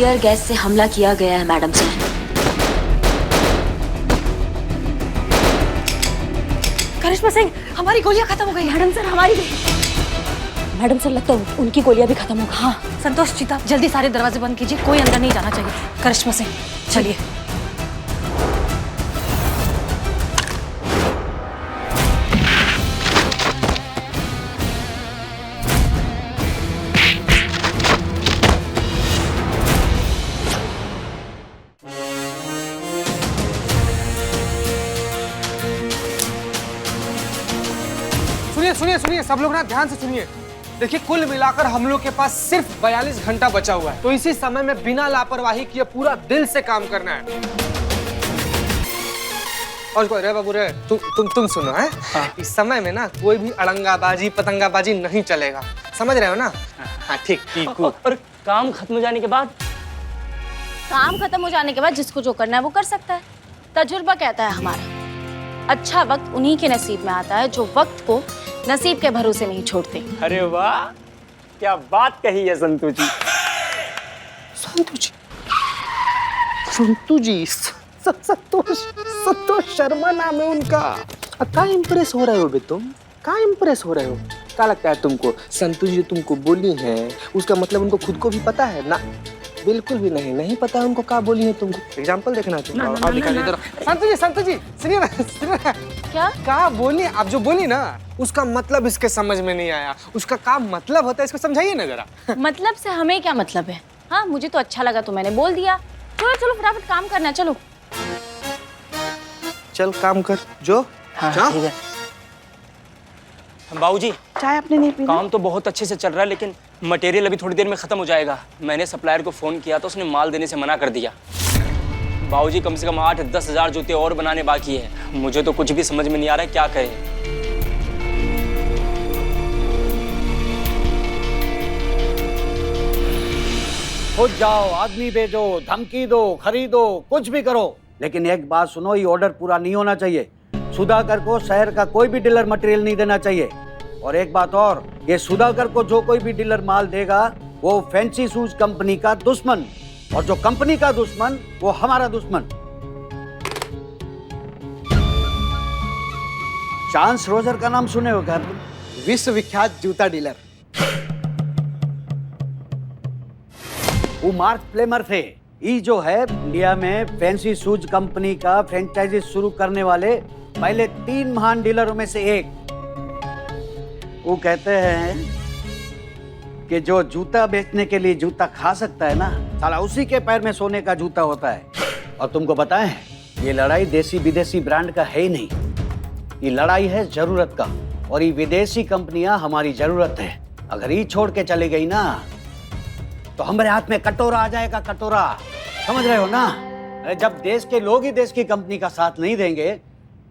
Tear gas से हमला किया गया है मैडम सर। करिश्मा सिंह, हमारी गोलियां खत्म हो गई। मैडम सर हमारी भी। मैडम सर लगता है उनकी गोलियां भी खत्म हो गई। हाँ संतोष चीता, जल्दी सारे दरवाजे बंद कीजिए, कोई अंदर नहीं जाना चाहिए। करिश्मा सिंह चलिए। सुनिए सुनिए सब लोग ना ध्यान से सुनिए। देखिए कुल मिलाकर हम लोग के पास सिर्फ 42 घंटा बचा हुआ है, तो इसी समय में बिना लापरवाही किए पूरा दिल से काम करना है। और कोई रे बाबू रे, तुम सुनो है। हाँ। इस समय में ना कोई भी अड़ंगाबाजी पतंगाबाजी नहीं चलेगा, समझ रहे हो ना? हाँ ठीक। और काम खत्म हो जाने के बाद? काम खत्म हो जाने के बाद जिसको जो करना है वो कर सकता है। तजुर्बा कहता है हमारा, अच्छा वक्त उन्हीं के नसीब में आता है जो वक्त को नसीब के भरोसे नहीं छोड़ते। अरे वाह, क्या बात कही है संतू जी। संतू जी, संतोष शर्मा नाम है उनका। कहाँ इम्प्रेस हो रहे हो बे तुम? कहाँ इम्प्रेस हो रहे हो? क्या लगता है तुमको संतू जी तुमको बोली है उसका मतलब उनको खुद को भी पता है ना? बिल्कुल भी नहीं पता है उनको क्या बोली है तुमको। एग्जाम्पल देखना है तुमको। और दिखा इधर। संतू जी सुनिए ना। क्या बोली? आप जो बोली ना उसका मतलब इसके समझ में नहीं आया। उसका क्या मतलब होता है इसको समझाइए ना जरा। मतलब से हमें क्या मतलब है? हाँ मुझे तो अच्छा लगा तो मैंने बोल दिया। चलो फटाफट काम करना। चलो चल काम कर जो। हाँ ठीक है। बाबूजी चाय आपने नहीं पी? काम तो बहुत अच्छे से चल रहा है, लेकिन मटेरियल अभी थोड़ी देर में खत्म हो जाएगा। मैंने सप्लायर को फोन किया तो उसने माल देने से मना कर दिया। बाबूजी कम से कम 8-10 हजार जूते और बनाने बाकी है। मुझे तो कुछ भी समझ में नहीं आ रहा है क्या करें। खुद जाओ, आदमी भेजो, धमकी दो, खरीदो, कुछ भी करो, लेकिन एक बात सुनो, ये ऑर्डर पूरा नहीं होना चाहिए। सुधाकर को शहर का कोई भी डीलर मटेरियल नहीं देना चाहिए। और एक बात और, ये सुधाकर को जो कोई भी डीलर माल देगा वो फैंसी शूज कंपनी का दुश्मन, और जो कंपनी का दुश्मन वो हमारा दुश्मन। चांस रोजर का नाम सुने हो क्या? विश्वविख्यात जूता डीलर। वो मार्क प्लेमर थे। ये जो है इंडिया में फैंसी शूज कंपनी का फ्रेंचाइजी शुरू करने वाले पहले 3 महान डीलरों में से एक। वो कहते हैं कि जो जूता बेचने के लिए जूता खा सकता है ना, साला उसी के पैर में सोने का जूता होता है। और तुमको पता है, ये लड़ाई देसी विदेशी ब्रांड का है ही नहीं, ये लड़ाई है जरूरत का। और ये विदेशी कंपनियां हमारी जरूरत है। अगर ये छोड़ के चली गई ना तो हमारे हाथ में कटोरा आ जाएगा, कटोरा। समझ रहे हो ना? अरे जब देश के लोग ही देश की कंपनी का साथ नहीं देंगे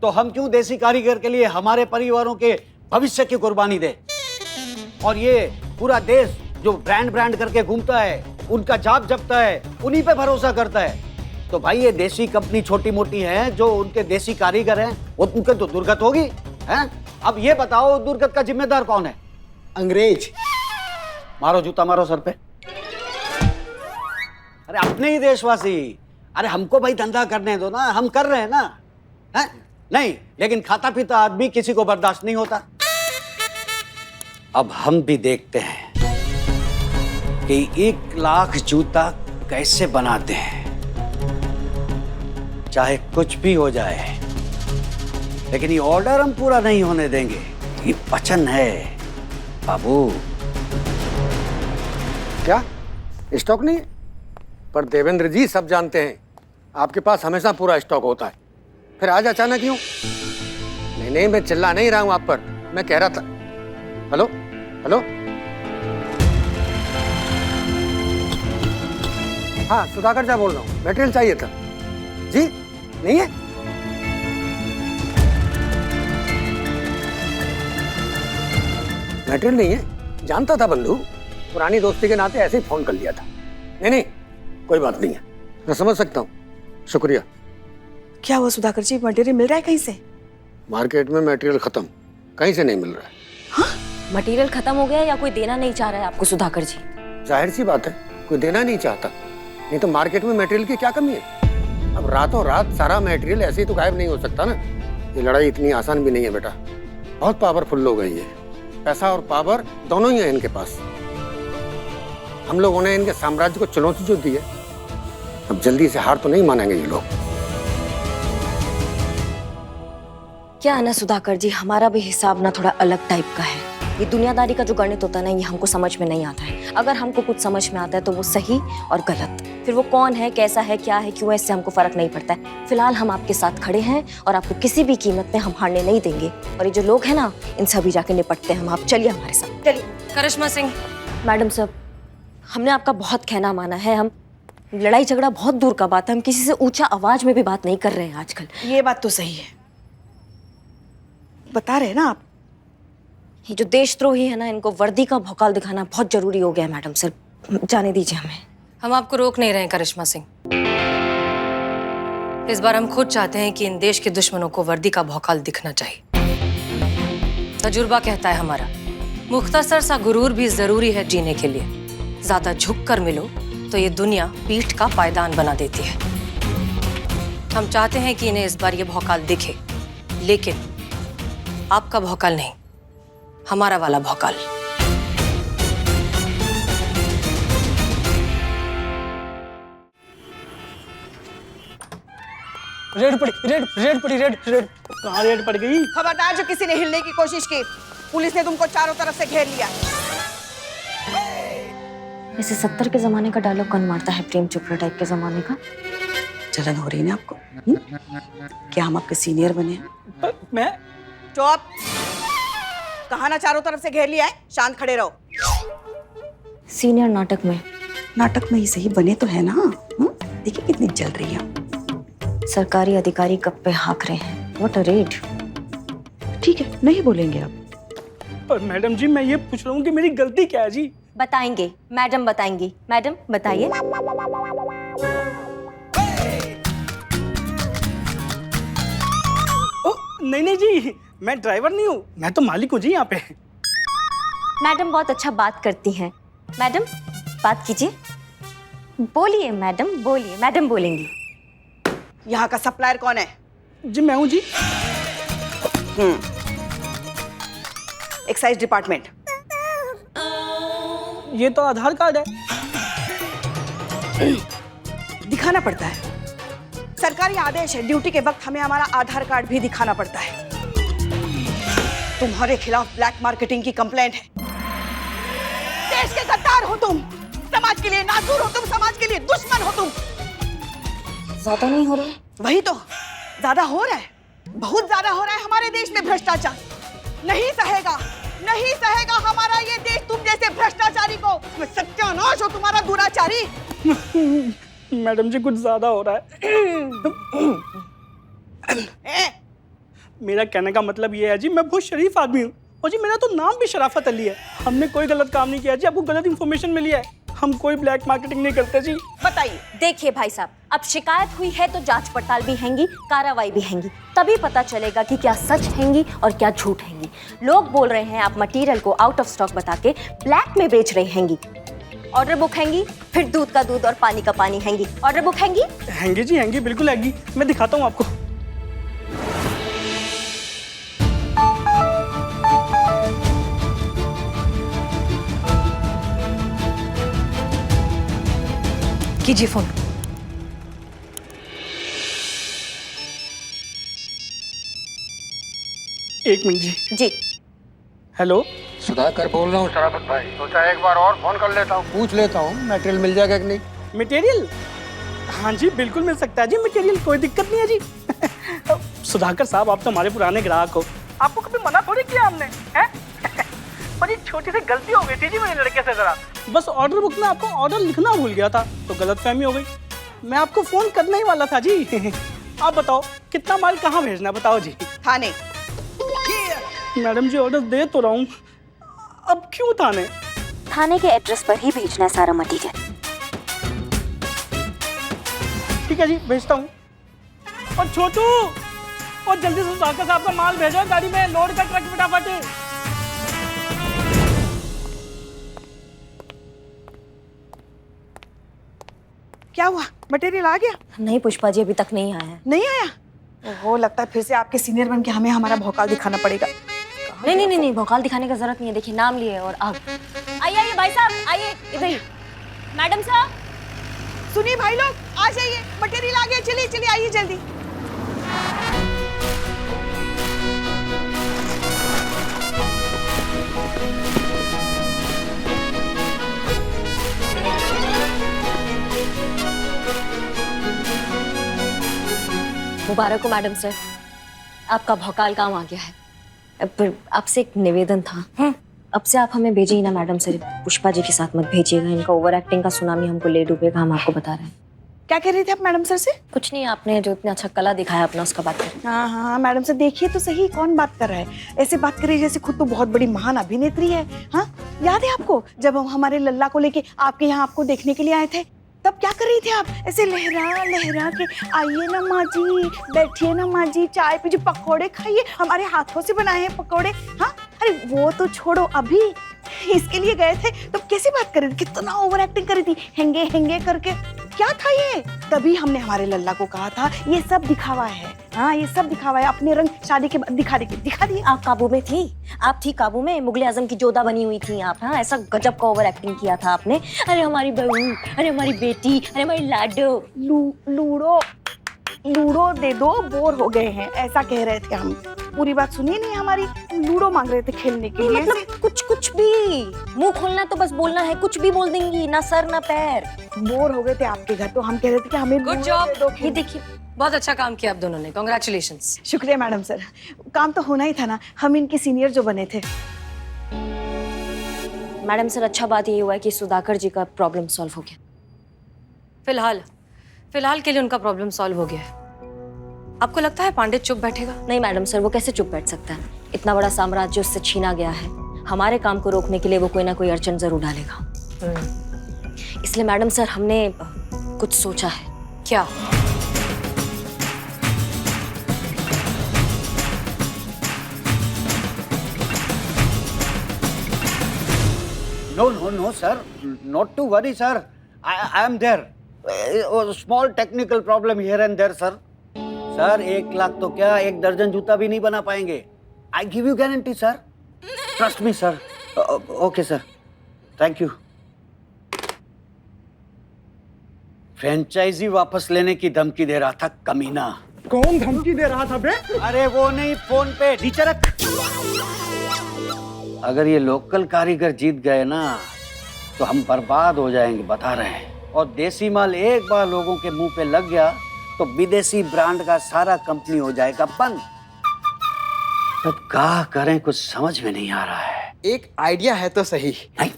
तो हम क्यों देसी कारीगर के लिए हमारे परिवारों के भविष्य की कुर्बानी दे? और ये पूरा देश जो ब्रांड करके घूमता है, उनका जाप जपता है, उन्हीं पे भरोसा करता है। तो भाई ये देसी कंपनी छोटी मोटी है, जो उनके देसी कारीगर हैं, उनके तो दुर्गत होगी हैं? अब ये बताओ दुर्गत का जिम्मेदार कौन है? अंग्रेज। मारो जूता, मारो सर पे। अरे अपने ही देशवासी। अरे हमको भाई धंधा करने दो ना, हम कर रहे हैं ना, है? नहीं, लेकिन खाता पीता आदमी किसी को बर्दाश्त नहीं होता। अब हम भी देखते हैं कि 1 लाख जूता कैसे बनाते हैं, चाहे कुछ भी हो जाए, लेकिन ये ऑर्डर हम पूरा नहीं होने देंगे। ये वचन है बाबू। क्या स्टॉक नहीं है? पर देवेंद्र जी सब जानते हैं आपके पास हमेशा पूरा स्टॉक होता है, फिर आज अचानक क्यों? नहीं मैं चिल्ला नहीं रहा हूं आप पर, मैं कह रहा था। हेलो हेलो, हाँ सुधाकर जा बोल रहा हूँ, मटेरियल चाहिए था जी। नहीं है? मटेरियल नहीं है? जानता था बंधु, पुरानी दोस्ती के नाते ऐसे ही फोन कर लिया था। नहीं कोई बात नहीं है, मैं समझ सकता हूँ, शुक्रिया। क्या हुआ सुधाकर जी, मटेरियल मिल रहा है कहीं से? मार्केट में मटेरियल खत्म, कहीं से नहीं मिल रहा है। हाँ? मटेरियल खत्म हो गया या कोई देना नहीं चाह रहा है आपको सुधाकर जी? जाहिर सी बात है, कोई देना नहीं चाहता। नहीं तो मार्केट में मटेरियल की क्या कमी है? अब रातों रात सारा मटेरियल ऐसे ही तो गायब नहीं हो सकता ना। ये लड़ाई इतनी आसान भी नहीं है बेटा, बहुत पावरफुल लोग हैं ये। पैसा और पावर दोनों ही है इनके पास। हम लोगों ने इनके साम्राज्य को चुनौती जो दी है, अब जल्दी से हार तो नहीं मानेंगे ये लोग। क्या है ना सुधाकर जी, हमारा भी हिसाब ना थोड़ा अलग टाइप का है। ये दुनियादारी का जो गणित होता है ना, ये हमको समझ में नहीं आता है। अगर हमको कुछ समझ में आता है तो वो सही और गलत, फिर वो कौन है, कैसा है, क्या है, क्यों है, इससे हमको फर्क नहीं पड़ता है। फिलहाल हम आपके साथ खड़े हैं और आपको किसी भी कीमत में हम हारने नहीं देंगे। और ये जो लोग हैं ना, इनसे अभी जाके निपटते हैं हम। आप चलिए हमारे साथ, चलिए। करिश्मा सिंह, मैडम साहब, हमने आपका बहुत कहना माना है। हम लड़ाई झगड़ा बहुत दूर का बात है, हम किसी से ऊंचा आवाज में भी बात नहीं कर रहे हैं आजकल। ये बात तो सही है, बता रहे हैं ना आप। ये जो देशद्रोही है ना, इनको वर्दी का भौकाल दिखाना बहुत जरूरी हो गया है मैडम सर। जाने दीजिए हमें। हम आपको रोक नहीं रहे हैं करिश्मा सिंह। इस बार हम खुद चाहते हैं कि इन देश के दुश्मनों को वर्दी का भौकाल दिखना चाहिए। तजुर्बा कहता है हमारा, मुख्तसर सा गुरूर भी जरूरी है जीने के लिए। ज्यादा झुक कर मिलो तो ये दुनिया पीठ का पायदान बना देती है। हम चाहते हैं कि इन्हें इस बार ये भौकाल दिखे, लेकिन आपका भौकाल नहीं, हमारा वाला भौकाल। रेड पड़ी, रेड पड़ी, रेड। कहाँ रेड पड़ गई? खबरदार, जो किसी ने हिलने की कोशिश की, पुलिस ने तुमको चारों तरफ से घेर लिया। वैसे 70 के जमाने का डायलॉग कौन मारता है, प्रेम चोपड़ा टाइप के जमाने का? जलन हो रही है ना आपको? क्या हम आपके सीनियर बने हैं? मैं चुप। कहा ना चारों तरफ से घेर लिया है, शांत खड़े रहो। सीनियर नाटक में? नाटक में ही सही बने तो है ना। देखिए कितनी जल रही है। सरकारी अधिकारी कब पे हाँक रहे हैं। What a red. ठीक है, नहीं बोलेंगे आप। पर मैडम जी, मैं ये पूछ रहा हूँ कि मेरी गलती क्या है जी? बताएंगे मैडम, बताएंगी। मैडम बताइए। नहीं जी, मैं ड्राइवर नहीं हूँ, मैं तो मालिक हूँ जी यहाँ पे। मैडम बहुत अच्छा बात करती हैं। मैडम बात कीजिए, बोलिए मैडम, बोलिए। मैडम बोलेंगी। यहाँ का सप्लायर कौन है? जी मैं हूँ जी। Excise department. ये तो आधार कार्ड है। दिखाना पड़ता है, सरकारी आदेश है। ड्यूटी के वक्त हमें हमारा आधार कार्ड भी दिखाना पड़ता है। तुम्हारे खिलाफ ब्लैक मार्केटिंग की कंप्लेंट है। देश के गद्दार हो तुम, समाज के लिए नासूर हो तुम, समाज के लिए दुश्मन हो तुम। ज्यादा नहीं हो रहा? वही तो, ज्यादा हो रहा है, बहुत ज्यादा हो रहा है। हमारे देश में भ्रष्टाचार नहीं सहेगा, नहीं सहेगा हमारा ये देश तुम जैसे भ्रष्टाचारी को। सत्यानाश हो तुम्हारा दुराचारी। मैडम जी, कुछ ज्यादा हो रहा है। मेरा कहने का मतलब ये है जी, मैं बहुत शरीफ आदमी हूँ और जी मेरा तो नाम भी शराफत अली है। हमने कोई गलत काम नहीं किया जी, आपको गलत इन्फॉर्मेशन मिली है। हम कोई ब्लैक मार्केटिंग नहीं करते जी। बताइए। देखिए भाई साहब, अब शिकायत हुई है तो जांच पड़ताल भी हैंगी, कार्रवाई भी हैंगी, तभी पता चलेगा कि क्या सच हैंगी और क्या झूठ हैंगी। लोग बोल रहे हैं आप मटेरियल को आउट ऑफ स्टॉक बता के ब्लैक में बेच रहे हैंगी। ऑर्डर बुक हैंगी, फिर दूध का दूध और पानी का पानी हैंगी। ऑर्डर बुक हैंगी? हैंगी जी, हैंगी, बिल्कुल हैंगी। मैं दिखाता हूँ आपको। कीजिए फोन। एक मिनट जी। जी। हेलो, सुधाकर बोल रहा हूँ शराफत भाई। सोचा एक बार और फोन कर लेता हूँ, पूछ लेता हूँ मटेरियल मिल जाएगा कि नहीं। मटेरियल? हाँ जी, बिल्कुल मिल सकता है जी मटेरियल, कोई दिक्कत नहीं है जी। सुधाकर साहब, आप तो हमारे पुराने ग्राहक हो, आपको कभी मना थोड़ी किया हमने, हैं? पर एक छोटी सी गलती हो गई थी जी मेरे लड़के से। जरा बस ऑर्डर बुक में आपको ऑर्डर लिखना भूल गया था, तो गलतफहमी हो गई। मैं आपको फोन करने ही वाला था जी। आप बताओ कितना माल कहाँ भेजना है, बताओ जी। थाने। मैडम जी, ऑर्डर दे तो रहा हूँ, अब क्यों थाने? थाने के एड्रेस पर ही भेजना है सारा मटेरियल। ठीक है जी, भेजता हूँ। और छोटू, और जल्दी से सुधाकर साहब का माल भेजो गाड़ी में, लोड का ट्रक फटाफट। क्या हुआ, मटेरियल आ गया? नहीं पुष्पा जी, अभी तक नहीं आया है। नहीं आया? ओहो, लगता है फिर से आपके सीनियर बन के हमें हमारा भौकाल दिखाना पड़ेगा। नहीं, भौकाल दिखाने का जरूरत नहीं है। देखिए नाम लिए और आग। आइए भाई साहब, आइए इधर। मैडम साहब, सुनिए भाई लोग, आ जाइए, मटेरियल आ गया, चलिए चलिए आइए जल्दी। मुबारक हो मैडम सर, आपका भौकाल काम आ गया है। पर आपसे एक निवेदन था। अब से आप हमें भेजिए ही ना मैडम सर, पुष्पा जी के साथ मत भेजिएगा। इनका ओवर एक्टिंग का सुनामी हमको ले डूबेगा, हम आपको बता रहे हैं। क्या कह रही थी आप मैडम सर से? कुछ नहीं, आपने जो इतना अच्छा कला दिखाया अपना, उसका बात करें। हाँ हाँ मैडम सर, देखिए तो सही, कौन बात कर रहा है? ऐसे बात करिए जैसे खुद तो बहुत बड़ी महान अभिनेत्री है। हाँ, याद है आपको जब हम हमारे लल्ला को लेके आपके यहाँ आपको देखने के लिए आए थे, तब क्या कर रही थी आप? ऐसे लहरा लहरा के, आइए ना माँ जी, बैठिए ना माँ जी, चाय पीजिए, पकोड़े खाइए, हमारे हाथों से बनाए हैं पकोड़े। हाँ, अरे वो तो छोड़ो, अभी इसके लिए गए थे तो कैसी बात कर रही थी, कितना ओवर एक्टिंग कर रही थी, हेंगे हेंगे करके। क्या था ये? तभी हमने हमारे लल्ला को कहा था ये सब दिखावा है। हाँ, ये सब दिखावा है, अपने रंग शादी के बाद दिखा दिए। आप काबू में थी, आप थी काबू में, मुगले आजम की जोधा बनी हुई थी आप। हाँ, ऐसा गजब का ओवर एक्टिंग किया था आपने। अरे हमारी बहू, अरे हमारी बेटी, अरे हमारी लाडो। लूडो दे दो, बोर हो गए हैं, ऐसा कह रहे थे हम। पूरी बात सुनिए नहीं हमारी, लूडो मांग रहे थे खेलने के लिए। मतलब कुछ भी, मुंह खोलना तो बस बोलना है, कुछ भी बोल देंगी, ना सर ना पैर। बोर हो गए थे आपके घर, तो हम कह रहे थे कि हमें गुड लूडो जॉब। दे दो ये खेलने। देखिए, बहुत अच्छा काम किया आप दोनों ने, कॉन्ग्रेचुलेशंस। शुक्रिया मैडम सर, काम तो होना ही था ना, हम इनके सीनियर जो बने थे। मैडम सर अच्छा बात ये हुआ है कि सुधाकर जी का प्रॉब्लम सॉल्व हो गया। फिलहाल के लिए उनका प्रॉब्लम सॉल्व हो गया है। आपको लगता है पांडित चुप बैठेगा? नहीं मैडम सर, वो कैसे चुप बैठ सकता है? इतना बड़ा साम्राज्य उससे छीना गया है, हमारे काम को रोकने के लिए वो कोई ना कोई अड़चन जरूर डालेगा। इसलिए मैडम सर हमने कुछ सोचा है। क्या? No, sir. Not to worry, sir. I am there. A small technical problem here and there, sir. Sir 1 lakh तो क्या, 1 दर्जन जूता भी नहीं बना पाएंगे। I give you guarantee, sir. Trust me, sir. Okay, sir. Thank you. Franchisee वापस लेने की धमकी दे रहा था कमीना। कौन धमकी दे रहा था बे? अरे वो नहीं, फोन पे नीचे रख। अगर ये लोकल कारीगर जीत गए ना तो हम बर्बाद हो जाएंगे, बता रहे हैं। और देसी माल एक बार लोगों के मुंह पे लग गया तो विदेशी ब्रांड का सारा कंपनी हो जाएगा बंद। अब क्या करें, कुछ समझ में नहीं आ रहा है। एक आइडिया है तो सही। नहीं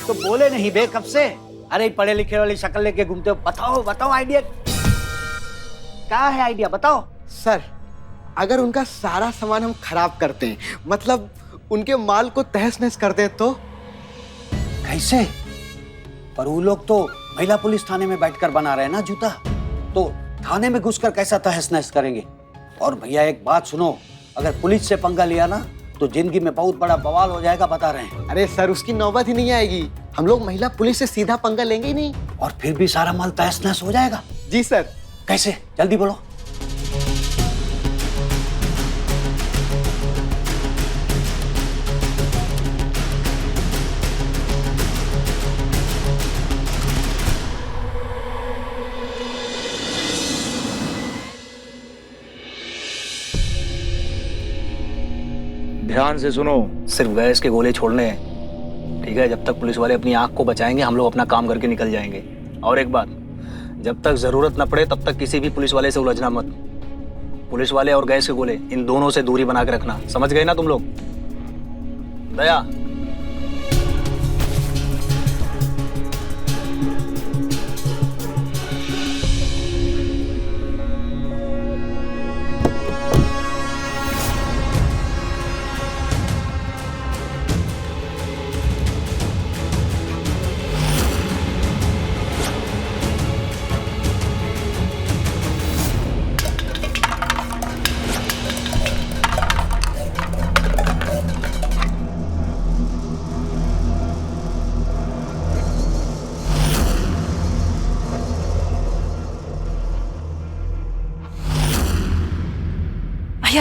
तो बोले नहीं बे कब से? अरे पढ़े लिखे वाली शक्ल लेके घूमते हो। बताओ आइडिया क्या है? आइडिया बताओ सर, अगर उनका सारा सामान हम खराब करते हैं, मतलब उनके माल को तहस नहस कर दें तो? कैसे? पर वो लोग तो महिला पुलिस थाने में बैठकर बना रहे हैं ना जूता, तो थाने में घुसकर कैसा तहस नहस करेंगे? और भैया एक बात सुनो, अगर पुलिस से पंगा लिया ना तो जिंदगी में बहुत बड़ा बवाल हो जाएगा, बता रहे हैं। अरे सर, उसकी नौबत ही नहीं आएगी, हम लोग महिला पुलिस से सीधा पंगा लेंगे ही नहीं। और फिर भी सारा माल तहस नहस हो जाएगा। जी सर। कैसे? जल्दी बोलो। ध्यान से सुनो, सिर्फ गैस के गोले छोड़ने हैं, ठीक है? जब तक पुलिस वाले अपनी आंख को बचाएंगे हम लोग अपना काम करके निकल जाएंगे। और एक बात, जब तक जरूरत न पड़े तब तक किसी भी पुलिस वाले से उलझना मत। पुलिस वाले और गैस के गोले, इन दोनों से दूरी बना के रखना, समझ गए ना तुम लोग? दया,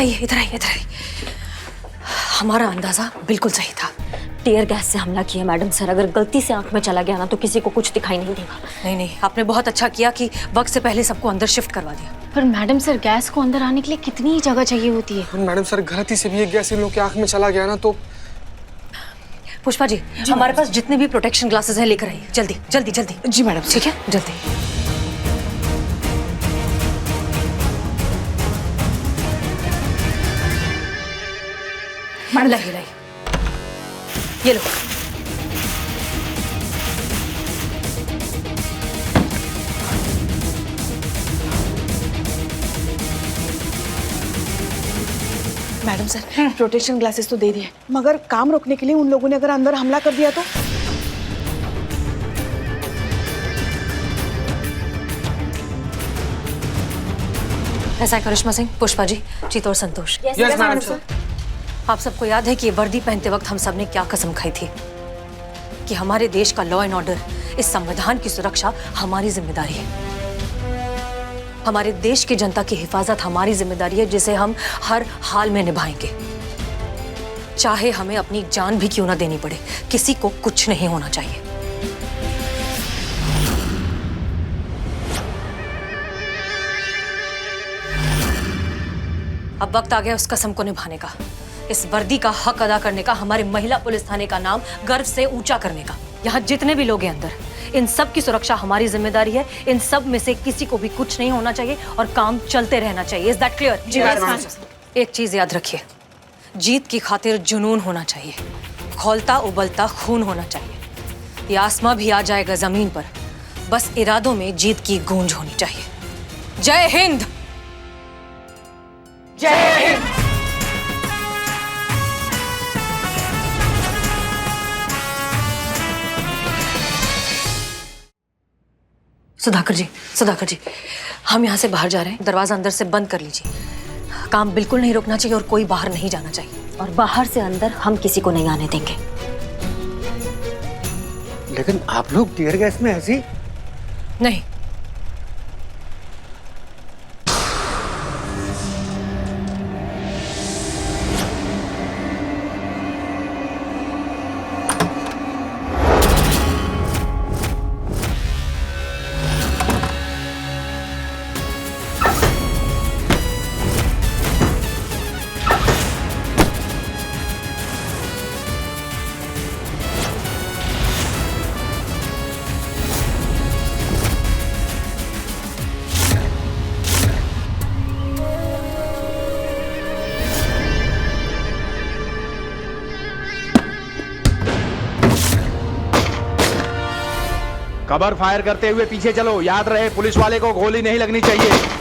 आइए, इधर आइए, इधर आइए। हमारा अंदाजा बिल्कुल सही था। टीयर गैस से हमला किया मैडम सर। अगर गलती से आंख में चला गया ना तो किसी को कुछ दिखाई नहीं देगा। नहीं नहीं, आपने बहुत अच्छा किया कि वक्त से पहले सबको अंदर शिफ्ट करवा दिया। पर मैडम सर, गैस को अंदर आने के लिए कितनी जगह चाहिए होती है? मैडम सर, गलती से भी एक गैस इन लोग की आंख में चला गया ना तो। पुष्पा जी, हमारे पास जितने भी प्रोटेक्शन ग्लासेस हैं लेकर आइए, जल्दी जल्दी जल्दी। जी मैडम। ठीक है, जल्दी। लाइए लाइए, ये लो। मैडम सर, प्रोटेक्शन ग्लासेस तो दे दिए, मगर काम रोकने के लिए उन लोगों ने अगर अंदर हमला कर दिया तो? ऐसा है करिश्मा सिंह, पुष्पा जी, जीत और संतोष। Yes madam sir. आप सबको याद है कि ये वर्दी पहनते वक्त हम सबने क्या कसम खाई थी कि हमारे देश का लॉ एंड ऑर्डर, इस संविधान की सुरक्षा हमारी जिम्मेदारी है। हमारे देश की जनता की हिफाजत हमारी जिम्मेदारी है, जिसे हम हर हाल में निभाएंगे, चाहे हमें अपनी जान भी क्यों ना देनी पड़े। किसी को कुछ नहीं होना चाहिए। अब वक्त आ गया उस कसम को निभाने का, इस वर्दी का हक अदा करने का, हमारे महिला पुलिस थाने का नाम गर्व से ऊंचा करने का। यहाँ जितने भी लोग हैं अंदर, इन सब की सुरक्षा हमारी जिम्मेदारी है। इन सब में से किसी को भी कुछ नहीं होना चाहिए और काम चलते रहना चाहिए। Is that clear? जी मैडम। एक चीज याद रखिए, जीत की खातिर जुनून होना चाहिए, खौलता उबलता खून होना चाहिए। ये आसमां भी आ जाएगा जमीन पर, बस इरादों में जीत की गूंज होनी चाहिए। जय हिंद। जय हिंद। सुधाकर जी, हम यहाँ से बाहर जा रहे हैं। दरवाजा अंदर से बंद कर लीजिए। काम बिल्कुल नहीं रोकना चाहिए और कोई बाहर नहीं जाना चाहिए। और बाहर से अंदर हम किसी को नहीं आने देंगे। लेकिन आप लोग टीयर गैस में ऐसी? नहीं, कबर फायर करते हुए पीछे चलो। याद रहे, पुलिस वाले को गोली नहीं लगनी चाहिए।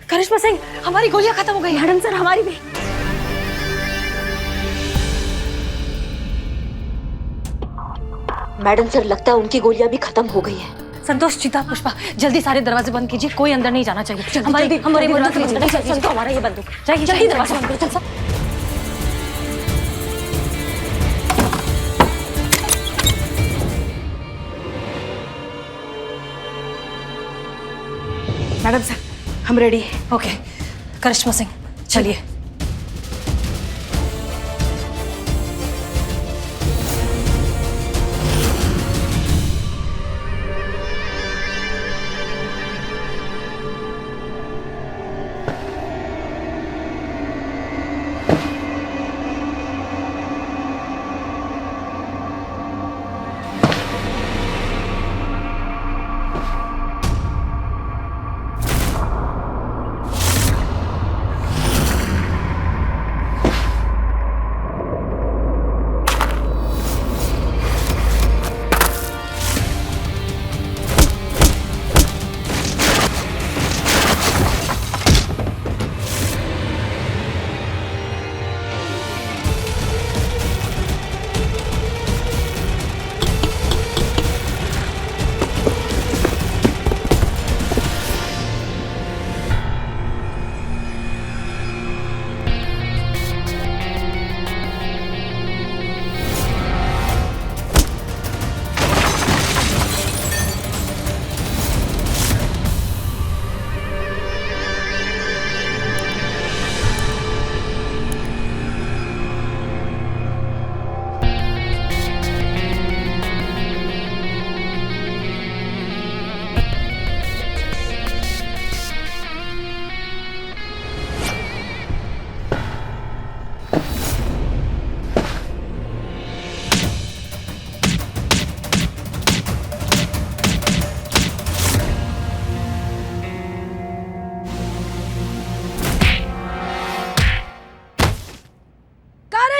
करिश्मा सिंह, हमारी गोलियां खत्म हो गई। मैडम सर, हमारी भी। मैडम सर, लगता है उनकी गोलियां भी खत्म हो गई है। संतोष, चीता, पुष्पा, जल्दी सारे दरवाजे बंद कीजिए। कोई अंदर नहीं जाना चाहिए। हमारी हमारा ये बंदूक, जल्दी दरवाजा बंद करो। चल। मैडम सर, हम रेडी हैं। ओके, करिश्मा सिंह, चलिए।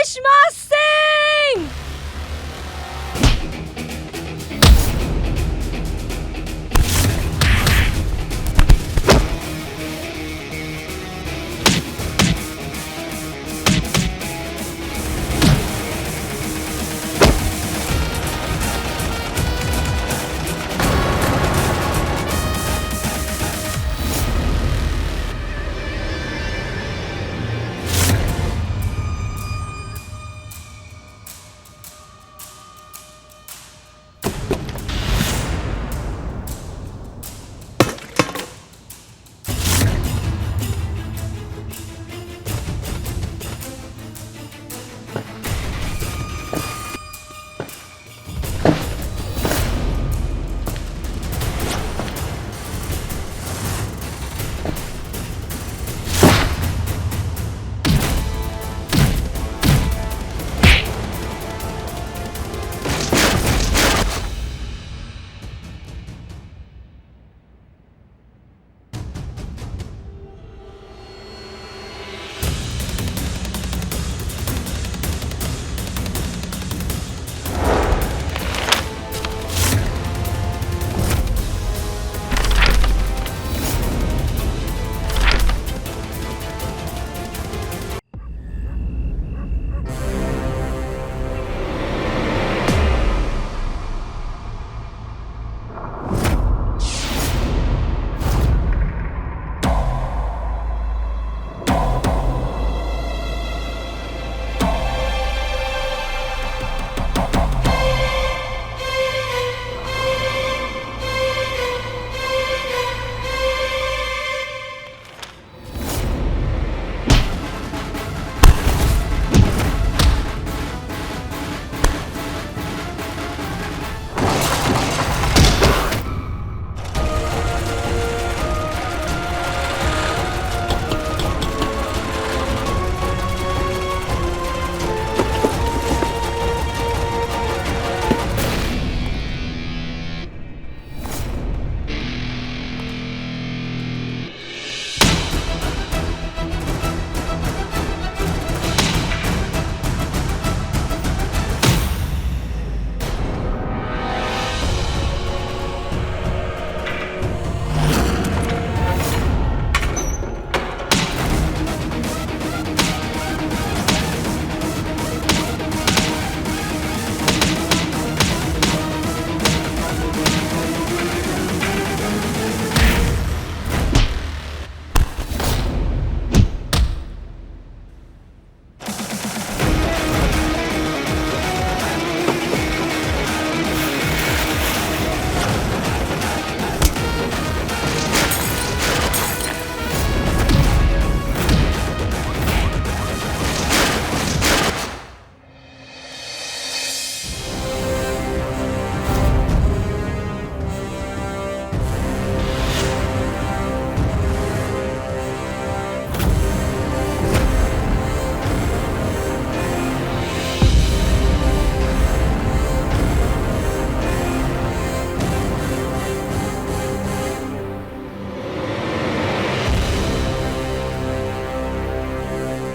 Karishma Singh.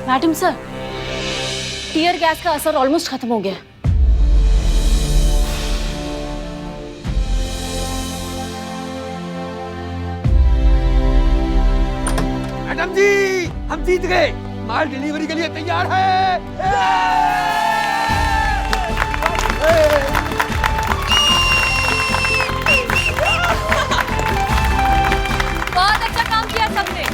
Madam sir, tear gas का असर ऑलमोस्ट खत्म हो गया। मैडम जी, हम जीत गए। माल डिलीवरी के लिए तैयार है। बहुत अच्छा काम किया सबने।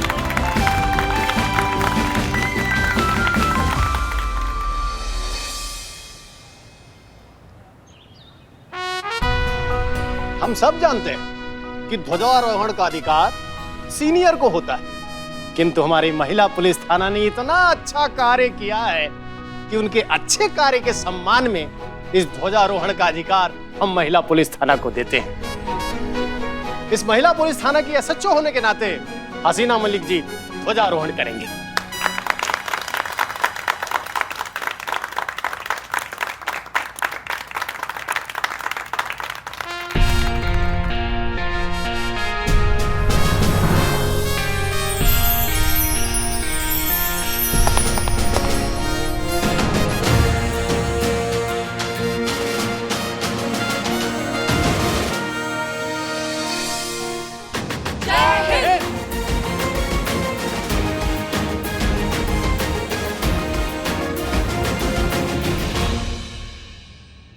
हम सब जानते हैं कि ध्वजारोहण का अधिकार सीनियर को होता है, किंतु हमारी महिला पुलिस थाना ने इतना अच्छा कार्य किया है कि उनके अच्छे कार्य के सम्मान में इस ध्वजारोहण का अधिकार हम महिला पुलिस थाना को देते हैं। इस महिला पुलिस थाना की एसएचओ होने के नाते हसीना मलिक जी ध्वजारोहण करेंगे।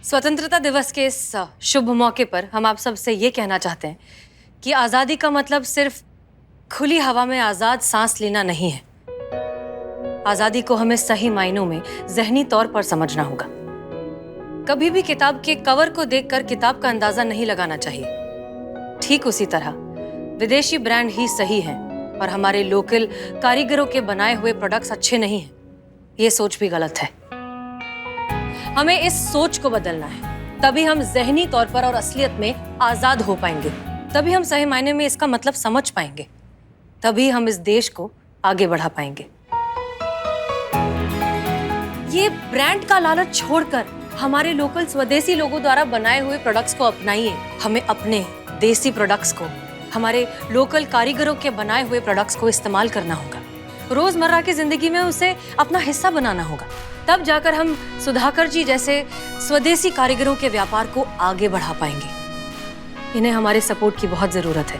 स्वतंत्रता दिवस के इस शुभ मौके पर हम आप सबसे ये कहना चाहते हैं कि आज़ादी का मतलब सिर्फ खुली हवा में आज़ाद सांस लेना नहीं है। आज़ादी को हमें सही मायनों में ज़हनी तौर पर समझना होगा। कभी भी किताब के कवर को देखकर किताब का अंदाज़ा नहीं लगाना चाहिए। ठीक उसी तरह विदेशी ब्रांड ही सही हैं और हमारे लोकल कारीगरों के बनाए हुए प्रोडक्ट्स अच्छे नहीं हैं, ये सोच भी गलत है। हमें इस सोच को बदलना है, तभी हम ज़हनी तौर पर और असलियत में आज़ाद हो पाएंगे। तभी हम सही मायने में इसका मतलब समझ पाएंगे। तभी हम इस देश को आगे बढ़ा पाएंगे। ये ब्रांड का लालच छोड़कर हमारे लोकल स्वदेशी लोगों द्वारा बनाए हुए प्रोडक्ट्स को अपनाइए। हमें अपने देसी प्रोडक्ट्स को, हमारे लोकल कारीगरों के बनाए हुए प्रोडक्ट्स को इस्तेमाल करना होगा। रोजमर्रा की जिंदगी में उसे अपना हिस्सा बनाना होगा। तब जाकर हम सुधाकर जी जैसे स्वदेशी कारीगरों के व्यापार को आगे बढ़ा पाएंगे। इन्हें हमारे सपोर्ट की बहुत जरूरत है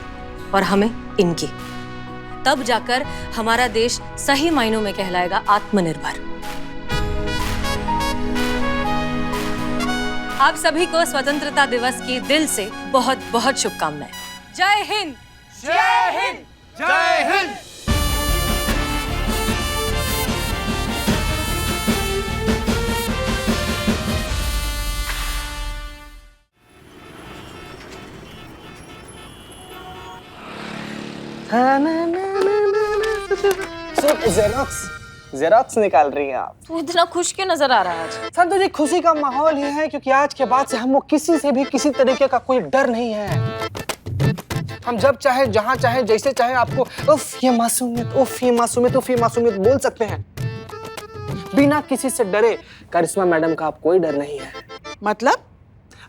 और हमें इनकी। तब जाकर हमारा देश सही मायनों में कहलाएगा आत्मनिर्भर। आप सभी को स्वतंत्रता दिवस की दिल से बहुत बहुत शुभकामनाएं। जय हिंद। जय हिंद। जय हिंद। जेरोक्स निकाल रही हैं आप। तू इतना खुश क्यों नजर आ रहा है आज? संतु जी, खुशी का माहौल ही है क्योंकि आज के बाद से हमको किसी से भी किसी तरीके का कोई डर नहीं है। हम जब चाहे, जहां चाहे, जैसे चाहे आपको उफ ये मासूमियत, उफ ये मासूमियत, उफ ये मासूमियत बोल सकते हैं बिना किसी से डरे। करिश्मा मैडम का आप कोई डर नहीं है। मतलब?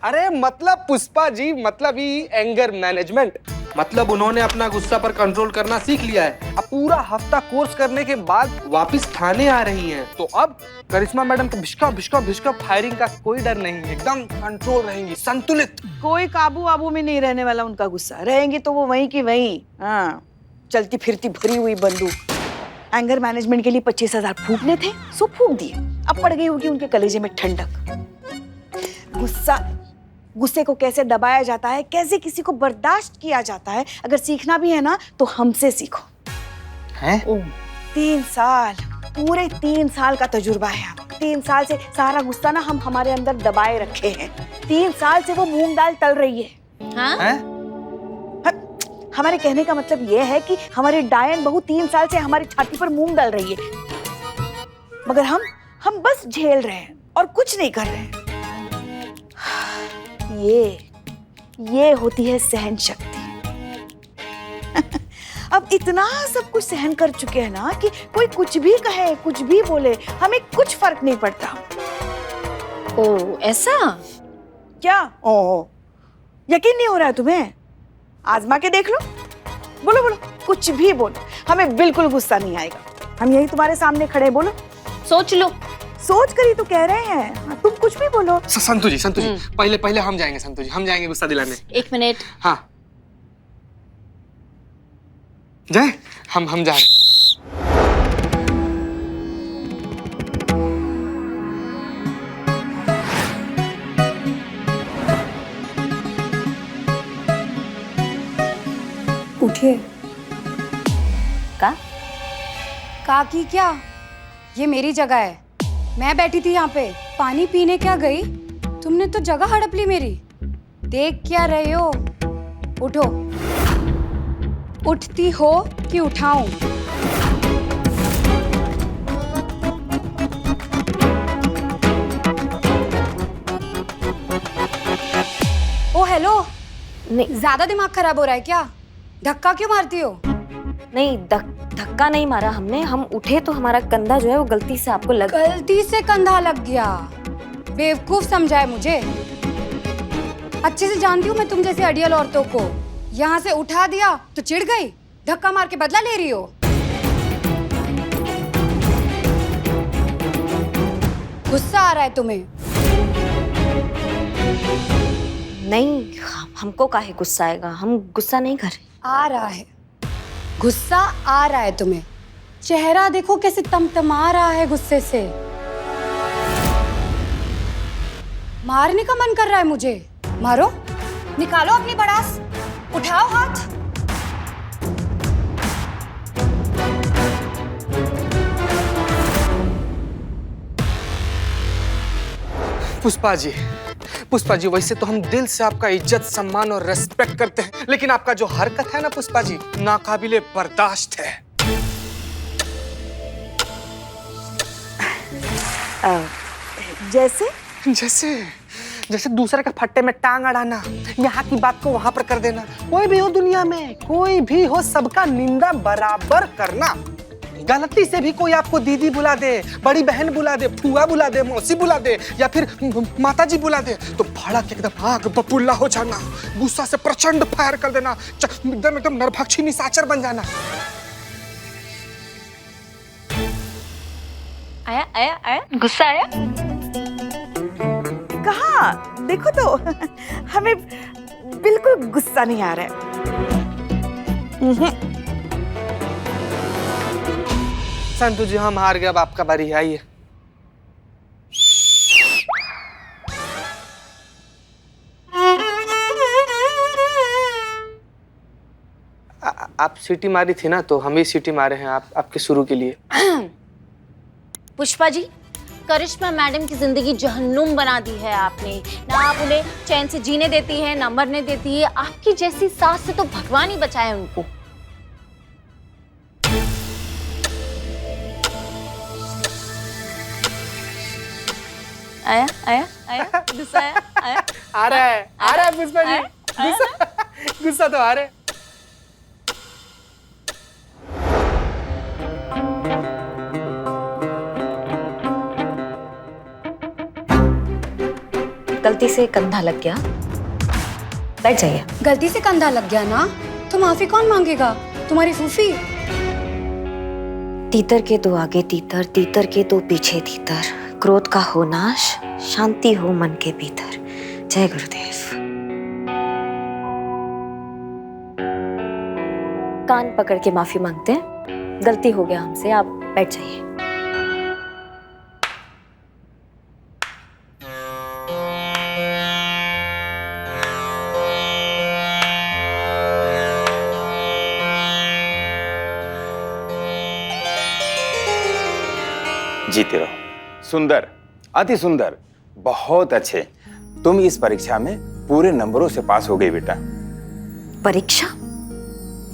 अरे मतलब पुष्पा जी, मतलब ही एंगर मैनेजमेंट। मतलब उन्होंने अपना गुस्सा पर कंट्रोल करना सीख लिया है। अब पूरा हफ्ता कोर्स करने के बाद वापस थाने आ रही हैं, तो अब करिश्मा मैडम को भिष्का भिष्का भिष्का फायरिंग का कोई डर नहीं है। एकदम कंट्रोल रहेंगी, संतुलित। कोई काबू वाबू में नहीं रहने वाला उनका गुस्सा। रहेंगी तो वो वहीं की वहीं, हाँ, चलती फिरती भरी हुई बंदूक। एंगर मैनेजमेंट के लिए 25,000 फूकने थे, सो फूक दिए। अब पड़ गई होगी उनके कलेजे में ठंडक। गुस्से को कैसे दबाया जाता है, कैसे किसी को बर्दाश्त किया जाता है, अगर सीखना भी है ना तो हमसे सीखो। हैं? 3 साल, पूरे 3 साल का तजुर्बा है। हम 3 साल से सारा गुस्सा ना हम हमारे अंदर दबाए रखे हैं। 3 साल से वो मूंग दाल तल रही है। हाँ? हमारे कहने का मतलब ये है कि हमारी डायन बहू 3 साल से हमारी छाती पर मूंग डाल रही है, मगर हम बस झेल रहे हैं और कुछ नहीं कर रहे हैं। ये होती है सहन शक्ति। अब इतना सब कुछ सहन कर चुके हैं ना कि कोई कुछ भी कहे, कुछ भी बोले, हमें कुछ फर्क नहीं पड़ता। ओ ऐसा क्या? ओ यकीन नहीं हो रहा है तुम्हें? आजमा के देख लो। बोलो बोलो, कुछ भी बोलो, हमें बिल्कुल गुस्सा नहीं आएगा। हम यही तुम्हारे सामने खड़े, बोलो। सोच लो। सोच कर ही तो कह रहे हैं, तुम कुछ भी बोलो। संतु जी, पहले हम जाएंगे। संतु जी, हम जाएंगे गुस्सा दिलाने। 1 मिनट। हाँ जाए, हम जा रहे। उठिए। का? काकी क्या? ये मेरी जगह है, मैं बैठी थी यहाँ पे। पानी पीने क्या गई? तुमने तो जगह हड़प ली मेरी। देख क्या रहे हो? उठो। उठती हो कि उठाऊं? ओ हेलो, ज्यादा दिमाग खराब हो रहा है क्या? धक्का क्यों मारती हो? नहीं, धक्का नहीं मारा हमने। हम उठे तो हमारा कंधा जो है वो गलती से आपको लग गलती से कंधा लग गया। बेवकूफ समझा है मुझे। अच्छे से जानती हूँ मैं तुम जैसी अड़ियल औरतों को। यहाँ से उठा दिया तो चिढ़ गई, धक्का मार के बदला ले रही हो। गुस्सा आ रहा है तुम्हें? नहीं, हमको काहे गुस्सा आएगा? हम गुस्सा नहीं कर रहे। आ रहा है गुस्सा, आ रहा है तुम्हें। चेहरा देखो कैसे तमतमा रहा है गुस्से से। मारने का मन कर रहा है मुझे। मारो, निकालो अपनी बड़ास, उठाओ हाथ। पुष्पा जी, पुष्पा जी, वैसे तो हम दिल से आपका इज्जत, सम्मान और रेस्पेक्ट करते हैं, लेकिन आपका जो हरकत है ना पुष्पा जी, नाकाबिले बर्दाश्त है। जैसे जैसे जैसे दूसरे के फट्टे में टांग अड़ाना, यहाँ की बात को वहां पर कर देना। कोई भी हो दुनिया में, कोई भी हो, सबका निंदा बराबर करना। गलती से भी कोई आपको दीदी बुला दे, बड़ी बहन बुला दे, फूआ बुला दे, मौसी बुला दे या फिर माता जी बुला दे, तो भड़क एकदम आग बबूला हो जाना, गुस्सा से प्रचंड फायर कर देना, एकदम नरभक्षी निशाचर बन जाना। आया आया आया, गुस्सा आया? कहाँ? देखो तो हमें बिल्कुल गुस्सा नहीं आ रहा है। संतु जी, हम हार गए, अब आपका बारी, आइए। आप सीटी मारी थी ना, तो हम ही सीटी मारे हैं आपके शुरू के लिए। पुष्पा जी, करिश्मा मैडम की जिंदगी जहन्नुम बना दी है आपने। ना आप उन्हें चैन से जीने देती है, ना मरने देती है। आपकी जैसी सास से तो भगवान ही बचाए उनको। आया आया आया, गुस्सा आया आया, आ रहा है पुष्पा जी, गुस्सा तो आ रहा है। गलती से कंधा लग गया, बैठ जाइए। गलती से कंधा लग गया ना, तो माफी कौन मांगेगा? तुम्हारी फूफी। तीतर के दो आगे तीतर, तीतर के दो पीछे तीतर, क्रोध का हो नाश, शांति हो मन के भीतर। जय गुरुदेव। कान पकड़ के माफी मांगते हैं, गलती हो गया हमसे, आप बैठ जाइए। जीते रहो। सुंदर, अति सुंदर, बहुत अच्छे। तुम इस परीक्षा में पूरे नंबरों से पास हो गई बेटा। परीक्षा?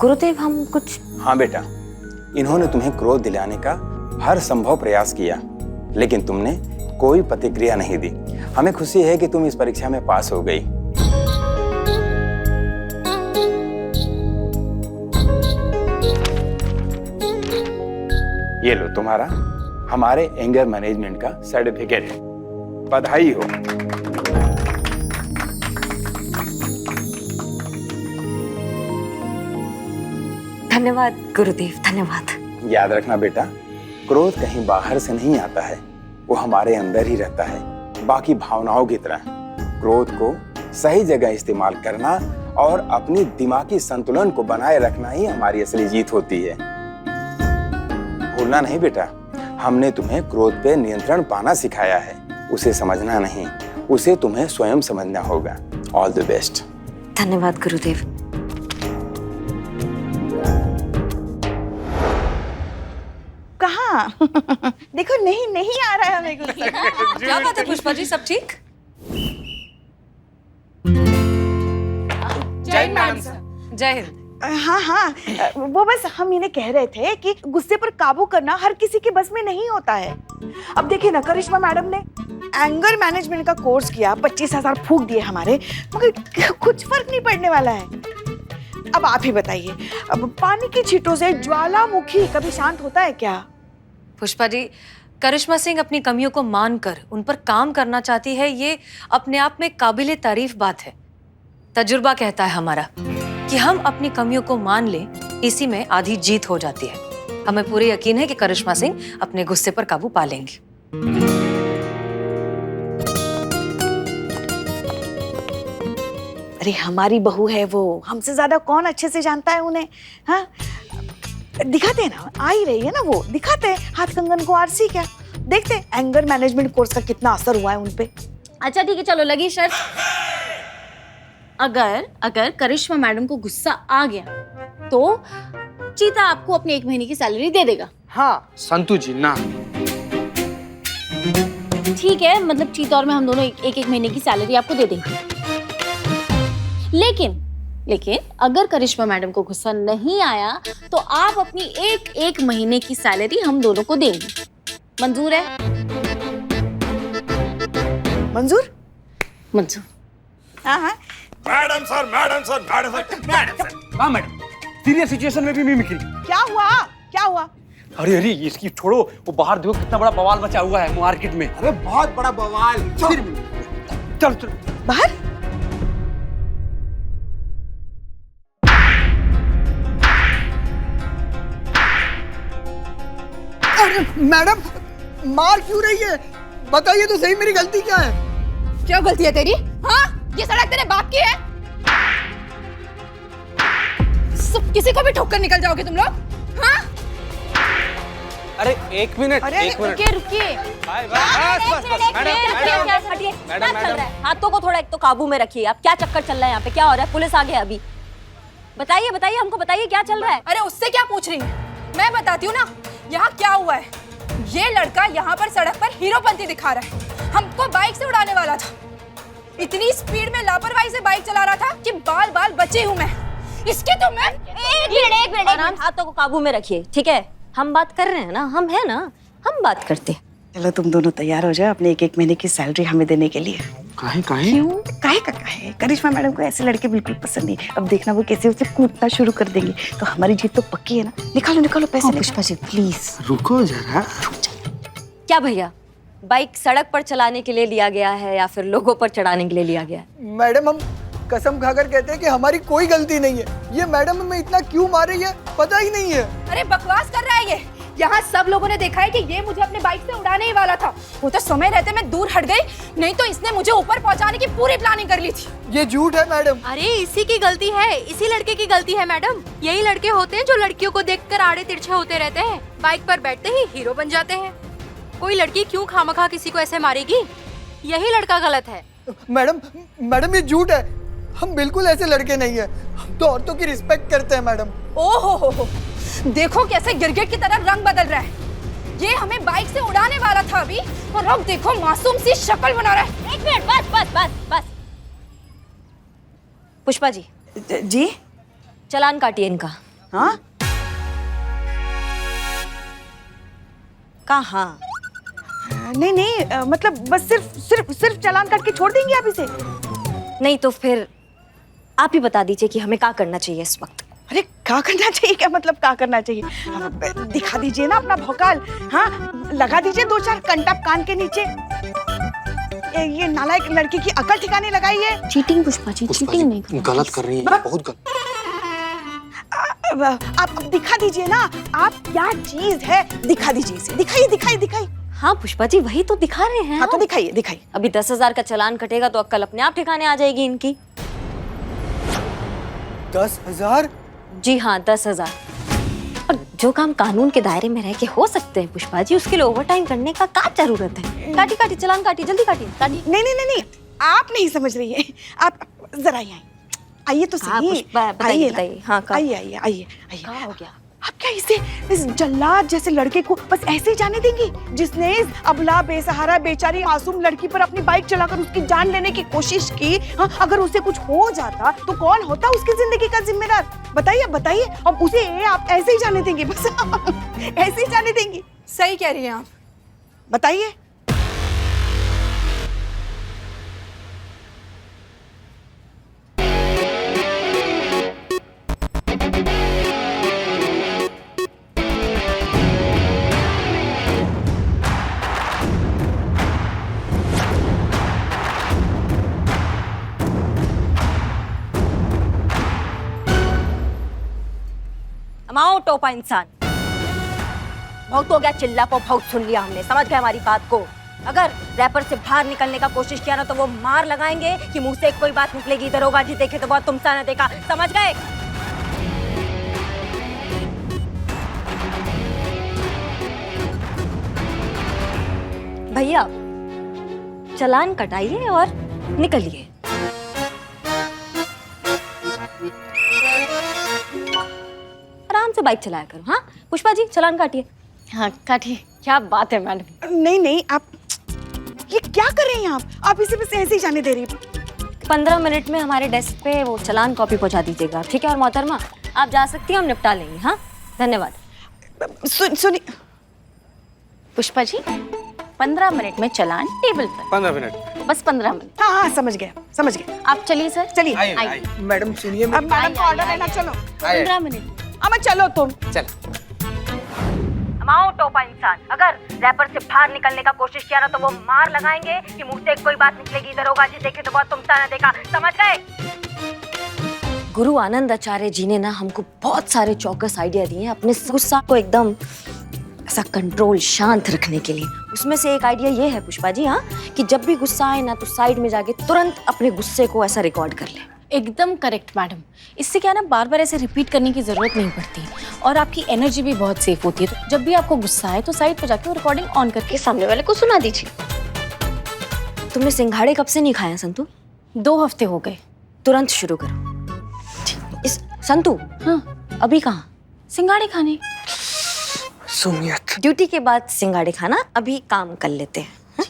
गुरुदेव, हम कुछ। हाँ बेटा, इन्होंने तुम्हें क्रोध दिलाने का हर संभव प्रयास किया, लेकिन तुमने कोई प्रतिक्रिया नहीं दी। हमें खुशी है कि तुम इस परीक्षा में पास हो गई। ये लो तुम्हारा हमारे एंगर मैनेजमेंट का सर्टिफिकेट। बधाई हो। धन्यवाद गुरुदेव, धन्यवाद। याद रखना बेटा, क्रोध कहीं बाहर से नहीं आता है, वो हमारे अंदर ही रहता है। बाकी भावनाओं की तरह क्रोध को सही जगह इस्तेमाल करना और अपनी दिमागी संतुलन को बनाए रखना ही हमारी असली जीत होती है। भूलना नहीं बेटा, हमने तुम्हें क्रोध पे नियंत्रण पाना सिखाया है, उसे समझना नहीं, उसे तुम्हें स्वयं समझना होगा। All the best. धन्यवाद गुरुदेव। कहाँ? देखो, नहीं आ रहा है हमें कुछ। क्या बात है पुष्पा जी, सब ठीक? जय हिंद मैडम सर। जय हिंद। हाँ, वो बस हम इन्हें कह रहे थे कि गुस्से पर काबू करना हर किसी के बस में नहीं होता है। अब देखिए ना, करिश्मा मैडम ने एंगर मैनेजमेंट का कोर्स किया, 25,000 फूंक दिए हमारे, मगर कुछ फर्क नहीं पड़ने वाला है। अब आप ही बताइए, अब पानी की छींटों से ज्वालामुखी कभी शांत होता है क्या? पुष्पा जी, करिश्मा सिंह अपनी कमियों को मानकर उन पर काम करना चाहती है, ये अपने आप में काबिले तारीफ बात है। तजुर्बा कहता है हमारा कि हम अपनी कमियों को मान लें, इसी में आधी जीत हो जाती है। हमें पूरे यकीन है कि करिश्मा सिंह अपने गुस्से पर काबू पा लेंगी। अरे हमारी बहू है वो, हमसे ज्यादा कौन अच्छे से जानता है उन्हें? हाँ, दिखाते हैं ना, आ ही रही है ना वो, दिखाते हैं हाथ कंगन को आरसी। क्या देखते हैं एंगर मैनेजमेंट कोर्स का कितना असर हुआ है उनपे। अच्छा ठीक है, चलो लगी शर्त। अगर करिश्मा मैडम को गुस्सा आ गया तो चीता आपको अपनी 1 महीने की सैलरी दे देगा। हाँ संतु जी ना। ठीक है, मतलब चीता और मैं हम दोनों एक महीने की सैलरी आपको दे देंगे। लेकिन अगर करिश्मा मैडम को गुस्सा नहीं आया तो आप अपनी एक महीने की सैलरी हम दोनों को देंगे। मंजूर है? मंजूर? मंजूर। हाँ हाँ। Madam sir, madam sir, madam sir, madam sir. हाँ मैडम, सीरियस सिचुएशन में भी मिमिक्री। क्या हुआ? क्या हुआ? अरे इसकी छोड़ो, वो बाहर देखो कितना बड़ा बवाल मचा हुआ है मार्केट में। अरे बहुत बड़ा बवाल। चल बाहर? अरे मैडम, मार क्यों रही है? बताइए तो सही, मेरी गलती क्या है? क्या गलती है तेरी? हाँ, ये सड़क तेरे बाप की है? सब किसी को भी ठोकर निकल जाओगे तुम लोग? हाँ? अरे एक मिनट। रुकिए। हाथों को थोड़ा एक तो काबू में रखिए आप। क्या चक्कर चल रहा है यहाँ पे? क्या हो रहा है? पुलिस आ गया अभी। बताइए हमको बताइए क्या चल रहा है? अरे उससे क्या पूछ रही है? मैं बताती हूँ ना, यहाँ क्या हुआ है। ये लड़का यहाँ पर सड़क पर हीरोपंती दिखा रहा है, हमको बाइक से उड़ाने वाला था। इतनी स्पीड में लापरवाही से बाइक चला रहा था कि बाल बची हूँ मैं। इसकी तो मैं एक मिनट, हाथों को काबू में रखिए, ठीक है? हम बात कर रहे हैं ना, हम है ना, हम बात करते हैं। चलो तुम दोनों तैयार हो जाओ अपने 1 महीने की सैलरी हमें देने के लिए। काहे? क्यों? काहे? करिश्मा मैडम को ऐसे लड़के बिल्कुल पसंद नहीं। अब देखना वो कैसे उसे कूटना शुरू कर देंगे, तो हमारी जीत तो पक्की है ना। निकालो पैसे। पुष्पा जी प्लीज रुको जरा। क्या भैया, बाइक सड़क पर चलाने के लिए लिया गया है या फिर लोगों पर चढ़ाने के लिए लिया गया है? मैडम हम कसम खाकर कहते हैं कि हमारी कोई गलती नहीं है। ये मैडम हमें इतना क्यों मार रही है पता ही नहीं है। अरे बकवास कर रहा है ये। यहाँ सब लोगों ने देखा है कि ये मुझे अपने बाइक से उड़ाने ही वाला था। वो तो समय रहते मैं दूर हट गई, नहीं तो इसने मुझे ऊपर पहुँचाने की पूरी प्लानिंग कर ली थी। ये झूठ है मैडम। अरे इसी की गलती है, इसी लड़के की गलती है मैडम। यही लड़के होते हैं जो लड़कियों को देखकर आड़े तिरछे होते रहते हैं, बाइक पर बैठते ही हीरो बन जाते हैं। कोई लड़की क्यों खामखा किसी को ऐसे मारेगी? यही लड़का गलत है। मैडम ये झूठ है। हम बिल्कुल ऐसे लड़के नहीं है। हम तो औरतों की रिस्पेक्ट करते हैं मैडम। ओहो, देखो कैसे गिरगिट की तरह रंग बदल रहा है। ये हमें बाइक से उड़ाने वाला था अभी, और अब देखो मासूम सी शक्ल बना रहा है। 1 मिनट, बस। पुष्पा जी चलान काटिए इनका। हाँ? कहाँ? नहीं, मतलब बस सिर्फ चालान काट के छोड़ देंगे आप इसे? नहीं तो फिर आप ही बता दीजिए कि हमें क्या करना चाहिए इस वक्त। अरे क्या करना चाहिए? क्या मतलब क्या करना चाहिए? दिखा दीजिए ना अपना भौकाल। हाँ, लगा दीजिए 2-4 कंटप कान के नीचे। ये नालायक लड़की की अकल ठिकाने लगाई है। चीटिंग पुष्पा जी, चीटिंग नहीं गलत कर रही है, बहुत गलत। आप दिखा दीजिए ना, आप क्या चीज है, दिखा दीजिए इसे। दिखाइए। हाँ पुष्पा जी वही तो दिखा रहे हैं। हाँ तो दिखाइए। अभी 10,000 का चालान कटेगा तो अक्ल अपने आप ठिकाने आ जाएगी इनकी। 10,000? जी हाँ 10,000। और जो काम कानून के दायरे में रह के हो सकते हैं पुष्पा जी, उसके लिए ओवर टाइम करने का क्या जरूरत है? काटी चालान काटी, जल्दी काटी। नहीं, आप नहीं समझ रही है। आप जरा आइए तो सही। बताइए। हाँ आइए। क्या हो गया? आप क्या इस जल्लाद जैसे लड़के को बस ऐसे ही जाने देंगी, जिसने इस अबला बेसहारा बेचारी मासूम लड़की पर अपनी बाइक चलाकर उसकी जान लेने की कोशिश की? हाँ, अगर उसे कुछ हो जाता तो कौन होता उसकी जिंदगी का जिम्मेदार? बताइए। अब उसे आप ऐसे ही जाने देंगी? बस ऐसे ही जाने देंगी? सही कह रही हैं आप। बताइए। माओ टोपा इंसान, बहुत हो गया चिल्ला पो, बहुत सुन लिया हमने, समझ गए हमारी बात को। अगर रैपर से बाहर निकलने का कोशिश किया ना तो वो मार लगाएंगे कि मुंह से कोई बात निकलेगी, दरोगा जी देखे तो बहुत तुमसा न देखा, समझ गए? भैया चालान कटाइए और निकलिए। आराम से बाइक चलाया करो। हाँ पुष्पा जी, चालान काटिए। हाँ काटिए। क्या बात है मैडम। नहीं नहीं, आप ये क्या कर रही हैं आप इसे बस ऐसे ही जाने दे रही हैं। 15 मिनट में हमारे डेस्क पे वो चालान कॉपी पहुंचा दीजिएगा, ठीक है? और मोहतरमा आप जा सकती हैं, हम निपटा लेंगे। हाँ धन्यवाद। सुनिए पुष्पा जी, 15 मिनट में चालान टेबल पर। 15 मिनट, बस 15 मिनट। हाँ हाँ समझ गए। आप चलिए सर। चलिए। आइए। मैडम सुनिए, अब मैडम का ऑर्डर है ना, चलो। 15 मिनट। अमर चलो तुम। चल। माओ टोपा इंसान, अगर रैपर से बाहर निकलने का कोशिश किया ना तो वो मार लगाएंगे कि मुंह से कोई बात निकलेगी। दरोगा जी देखे तो बहुत तुमसा ना देखा, समझ गए? गुरु आनंद आचार्य जी ने ना हमको बहुत सारे चौकस आइडिया दिए हैं अपने गुस्सा को एकदम ऐसा कंट्रोल, शांत रखने के लिए। उसमें से एक आइडिया ये है पुष्पा जी, हाँ, कि जब भी गुस्सा आए ना तो साइड में जाके तुरंत अपने गुस्से को ऐसा रिकॉर्ड कर ले। एकदम करेक्ट मैडम। इससे क्या ना बार बार ऐसे रिपीट करने की जरूरत नहीं पड़ती और आपकी एनर्जी भी बहुत सेफ होती है। तो जब भी आपको गुस्सा आए तो साइड पे जाके वो रिकॉर्डिंग ऑन करके सामने वाले को सुना दीजिए। तुमने सिंघाड़े कब से नहीं खाया संतु? 2 हफ्ते हो गए। तुरंत शुरू करो। इस संतु, हाँ अभी कहाँ? सिंघाड़े खाने। सुमियत, ड्यूटी के बाद सिंघाड़े खाना, अभी काम कर लेते हैं। हाँ?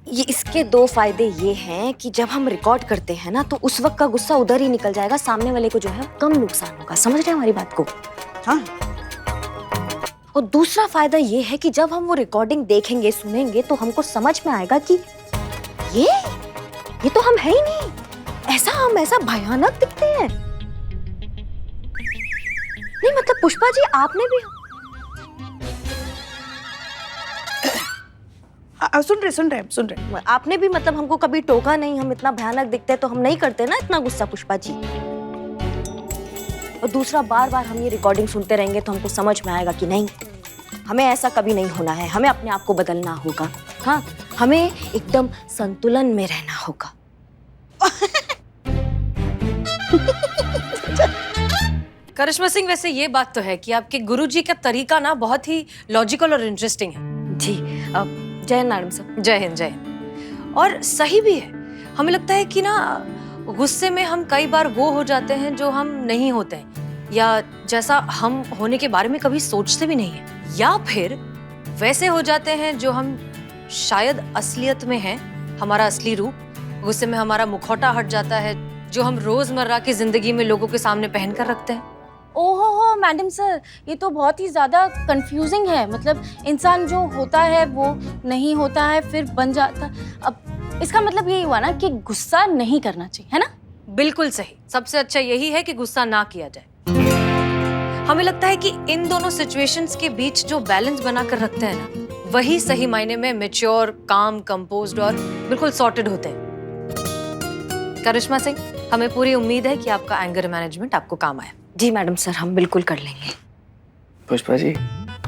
ये इसके 2 फायदे ये हैं कि जब हम रिकॉर्ड करते हैं ना तो उस वक्त का गुस्सा उधर ही निकल जाएगा, सामने वाले को जो है कम नुकसान होगा। समझ रहे हैं हमारी बात को? हाँ। और दूसरा फायदा ये है कि जब हम वो रिकॉर्डिंग देखेंगे, सुनेंगे तो हमको समझ में आएगा कि ये तो हम है ही नहीं, हम ऐसा भयानक दिखते हैं। नहीं मतलब पुष्पा जी आपने भी सुन रहे आपने भी मतलब हमको कभी टोका नहीं, हम इतना भयानक दिखते हैं तो हम नहीं करते ना इतना गुस्सा पुष्पा जी। और दूसरा बार बार हम ये रिकॉर्डिंग सुनते रहेंगे तो हमको समझ में आएगा कि नहीं, हमें ऐसा कभी नहीं होना है, हमें अपने आप को बदलना होगा। हाँ, हमें एकदम संतुलन में रहना होगा। करिश्मा सिंह, वैसे ये बात तो है कि आपके गुरुजी का तरीका ना बहुत ही लॉजिकल और इंटरेस्टिंग है। जी, जय हिंद मैडम साहब। जय हिंद, जय हिंद। और सही भी है। हमें लगता है कि ना गुस्से में हम कई बार वो हो जाते हैं जो हम नहीं होते हैं, या जैसा हम होने के बारे में कभी सोचते भी नहीं है, या फिर वैसे हो जाते हैं जो हम शायद असलियत में हैं, हमारा असली रूप। गुस्से में हमारा मुखौटा हट जाता है जो हम रोजमर्रा की जिंदगी में लोगों के सामने पहन कर रखते हैं। ओहो हो मैडम सर, ये तो बहुत ही ज्यादा कंफ्यूजिंग है। मतलब इंसान जो होता है वो नहीं होता है, फिर बन जाता। अब इसका मतलब यही हुआ ना कि गुस्सा नहीं करना चाहिए, है ना? बिल्कुल सही। सबसे अच्छा यही है कि गुस्सा ना किया जाए। हमें लगता है कि इन दोनों सिचुएशंस के बीच जो बैलेंस बना कर रखते हैं ना, वही सही मायने में मैच्योर, काम, कंपोज्ड और बिल्कुल सॉर्टेड होते हैं। करिश्मा सिंह, हमें पूरी उम्मीद है कि आपका एंगर मैनेजमेंट आपको काम आए। जी मैडम सर, हम बिल्कुल कर लेंगे। पुष्पा जी,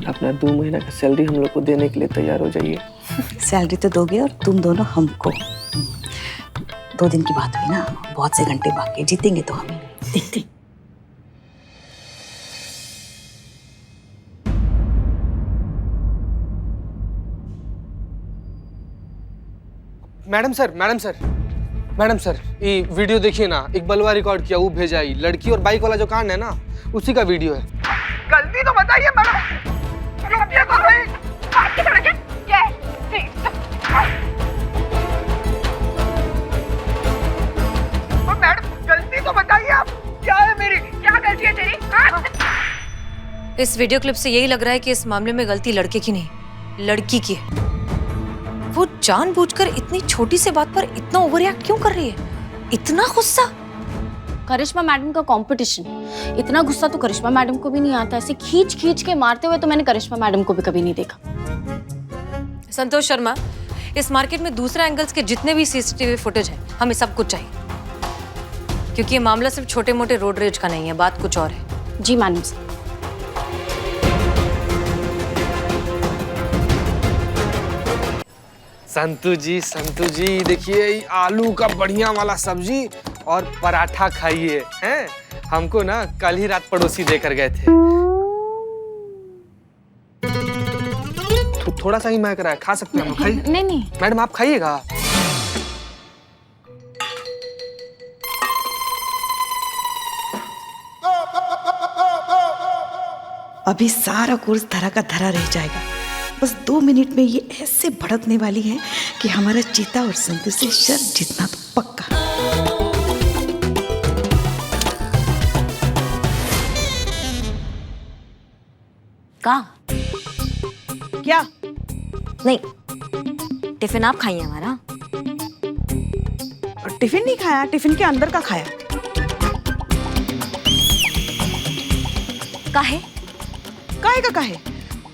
अपना 2 महीना का सैलरी हम लोग को देने के लिए तैयार हो जाइए। सैलरी तो दोगे और तुम दोनों हमको। 2 दिन की बात हुई ना, बहुत से घंटे बाकी, जीतेंगे तो हम। देखते। मैडम सर, ये वीडियो देखिए ना, एक बलवा रिकॉर्ड किया, वो भेजा ही। लड़की और बाइक वाला जो कांड है ना, उसी का वीडियो है। गलती तो बताइए मैडम। मैडम गलती तो बताइए आप, क्या है मेरी, क्या गलती है तेरी? इस वीडियो क्लिप से यही लग रहा है कि इस मामले में गलती लड़के की नहीं, लड़की की है। वो जानबूझकर इतनी छोटी सी बात पर इतना ओवररिएक्ट क्यों कर रही है? इतना गुस्सा? करिश्मा मैडम का कंपटीशन, इतना गुस्सा तो करिश्मा मैडम को भी नहीं आता। ऐसे खींच खींच के मारते हुए तो मैंने करिश्मा मैडम को भी कभी नहीं देखा। संतोष शर्मा, इस मार्केट में दूसरे एंगल्स के जितने भी सीसीटीवी फुटेज है, हमें सब कुछ चाहिए, क्योंकि ये मामला सिर्फ छोटे मोटे रोड रेज का नहीं है, बात कुछ और है। जी मैडम सर। संतु जी देखिए, आलू का बढ़िया वाला सब्जी और पराठा खाइए। हैं, हमको ना कल ही रात पड़ोसी देकर गए थे। थोड़ा सा ही महक रहा है, खा सकते हैं हम लोग, खाइए। नहीं नहीं मैडम आप खाइएगा। अभी सारा कोर्स धरा का धरा रह जाएगा। बस 2 मिनट में ये ऐसे भड़कने वाली है कि हमारा चीता और संतु से शर्त जीतना तो पक्का। का क्या? नहीं, टिफिन आप खाइए हमारा। टिफिन नहीं खाया, टिफिन के अंदर का खाया। काहे? काहे का काहे?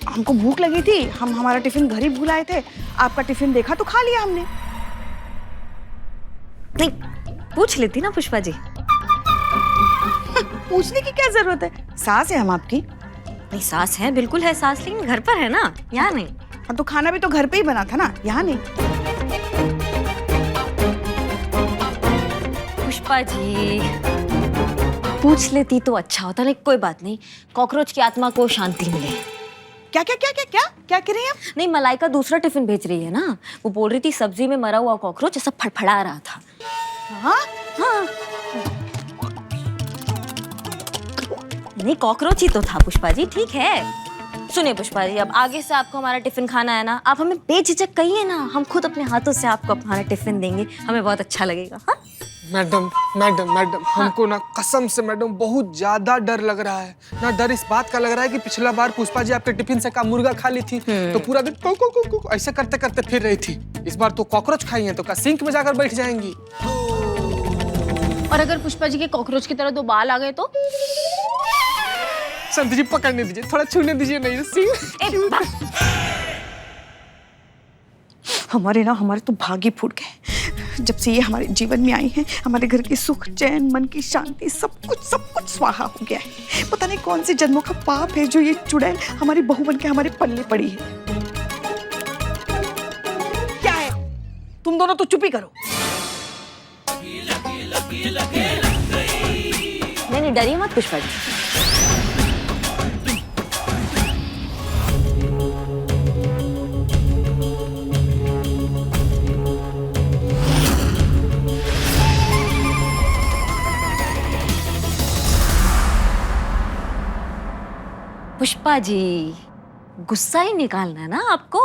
हमको भूख लगी थी, हम हमारा टिफिन घर ही भूल आए थे। आपका टिफिन देखा तो खा लिया हमने। नहीं, पूछ लेती ना पुष्पा जी। पूछने की क्या जरूरत है? सास है हम आपकी। नहीं, सास है, बिल्कुल है सास, लेकिन घर पर है ना, यहाँ नहीं। हाँ तो खाना भी तो घर पे ही बना था ना, यहाँ नहीं। पुष्पा जी पूछ लेती तो अच्छा होता, लेकिन कोई बात नहीं, कॉकरोच की आत्मा को शांति मिले। क्या क्या क्या क्या क्या क्या कह रही हैं आप? नहीं, मलाइका दूसरा टिफिन भेज रही है ना, वो बोल रही थी सब्जी में मरा हुआ कॉकरोच ऐसा फड़फड़ा रहा था। हाँ हाँ, नहीं कॉकरोच ही तो था पुष्पा जी, ठीक है। सुनिए पुष्पा जी, अब आगे से आपको हमारा टिफिन खाना है ना, आप हमें बेझिझक कहिए ना, हम खुद अपने हाथों से आपको हमारा टिफिन देंगे, हमें बहुत अच्छा लगेगा। हाँ? मैडम मैडम मैडम हमको ना कसम से मैडम बहुत ज्यादा डर लग रहा है ना। डर इस बात का लग रहा है कि पिछला बार पुष्पा जी आपके टिफिन से का मुर्गा खा ली थी तो पूरा दिन को को ऐसे करते करते फिर रही थी। इस बार तो कॉकरोच खाई है तो का सिंक में जाकर बैठ जाएंगी। और अगर पुष्पा जी के कॉकरोच की तरह 2 बाल आ गए तो? संत जी पकड़ने दीजिए, थोड़ा छूने दीजिए। नहीं सिंह हमारे तो भाग ही फूट गए। जब से ये हमारे जीवन में आई है, हमारे घर की सुख चैन मन की शांति सब कुछ स्वाहा हो गया है। पता नहीं कौन से जन्मों का पाप है जो ये चुड़ैल हमारी बहू बनके हमारे पल्ले पड़ी है। क्या है? तुम दोनों तो चुप ही करो। नहीं, डरिए मत पुष्पा जी। पुष्पा जी गुस्सा ही निकालना है ना आपको,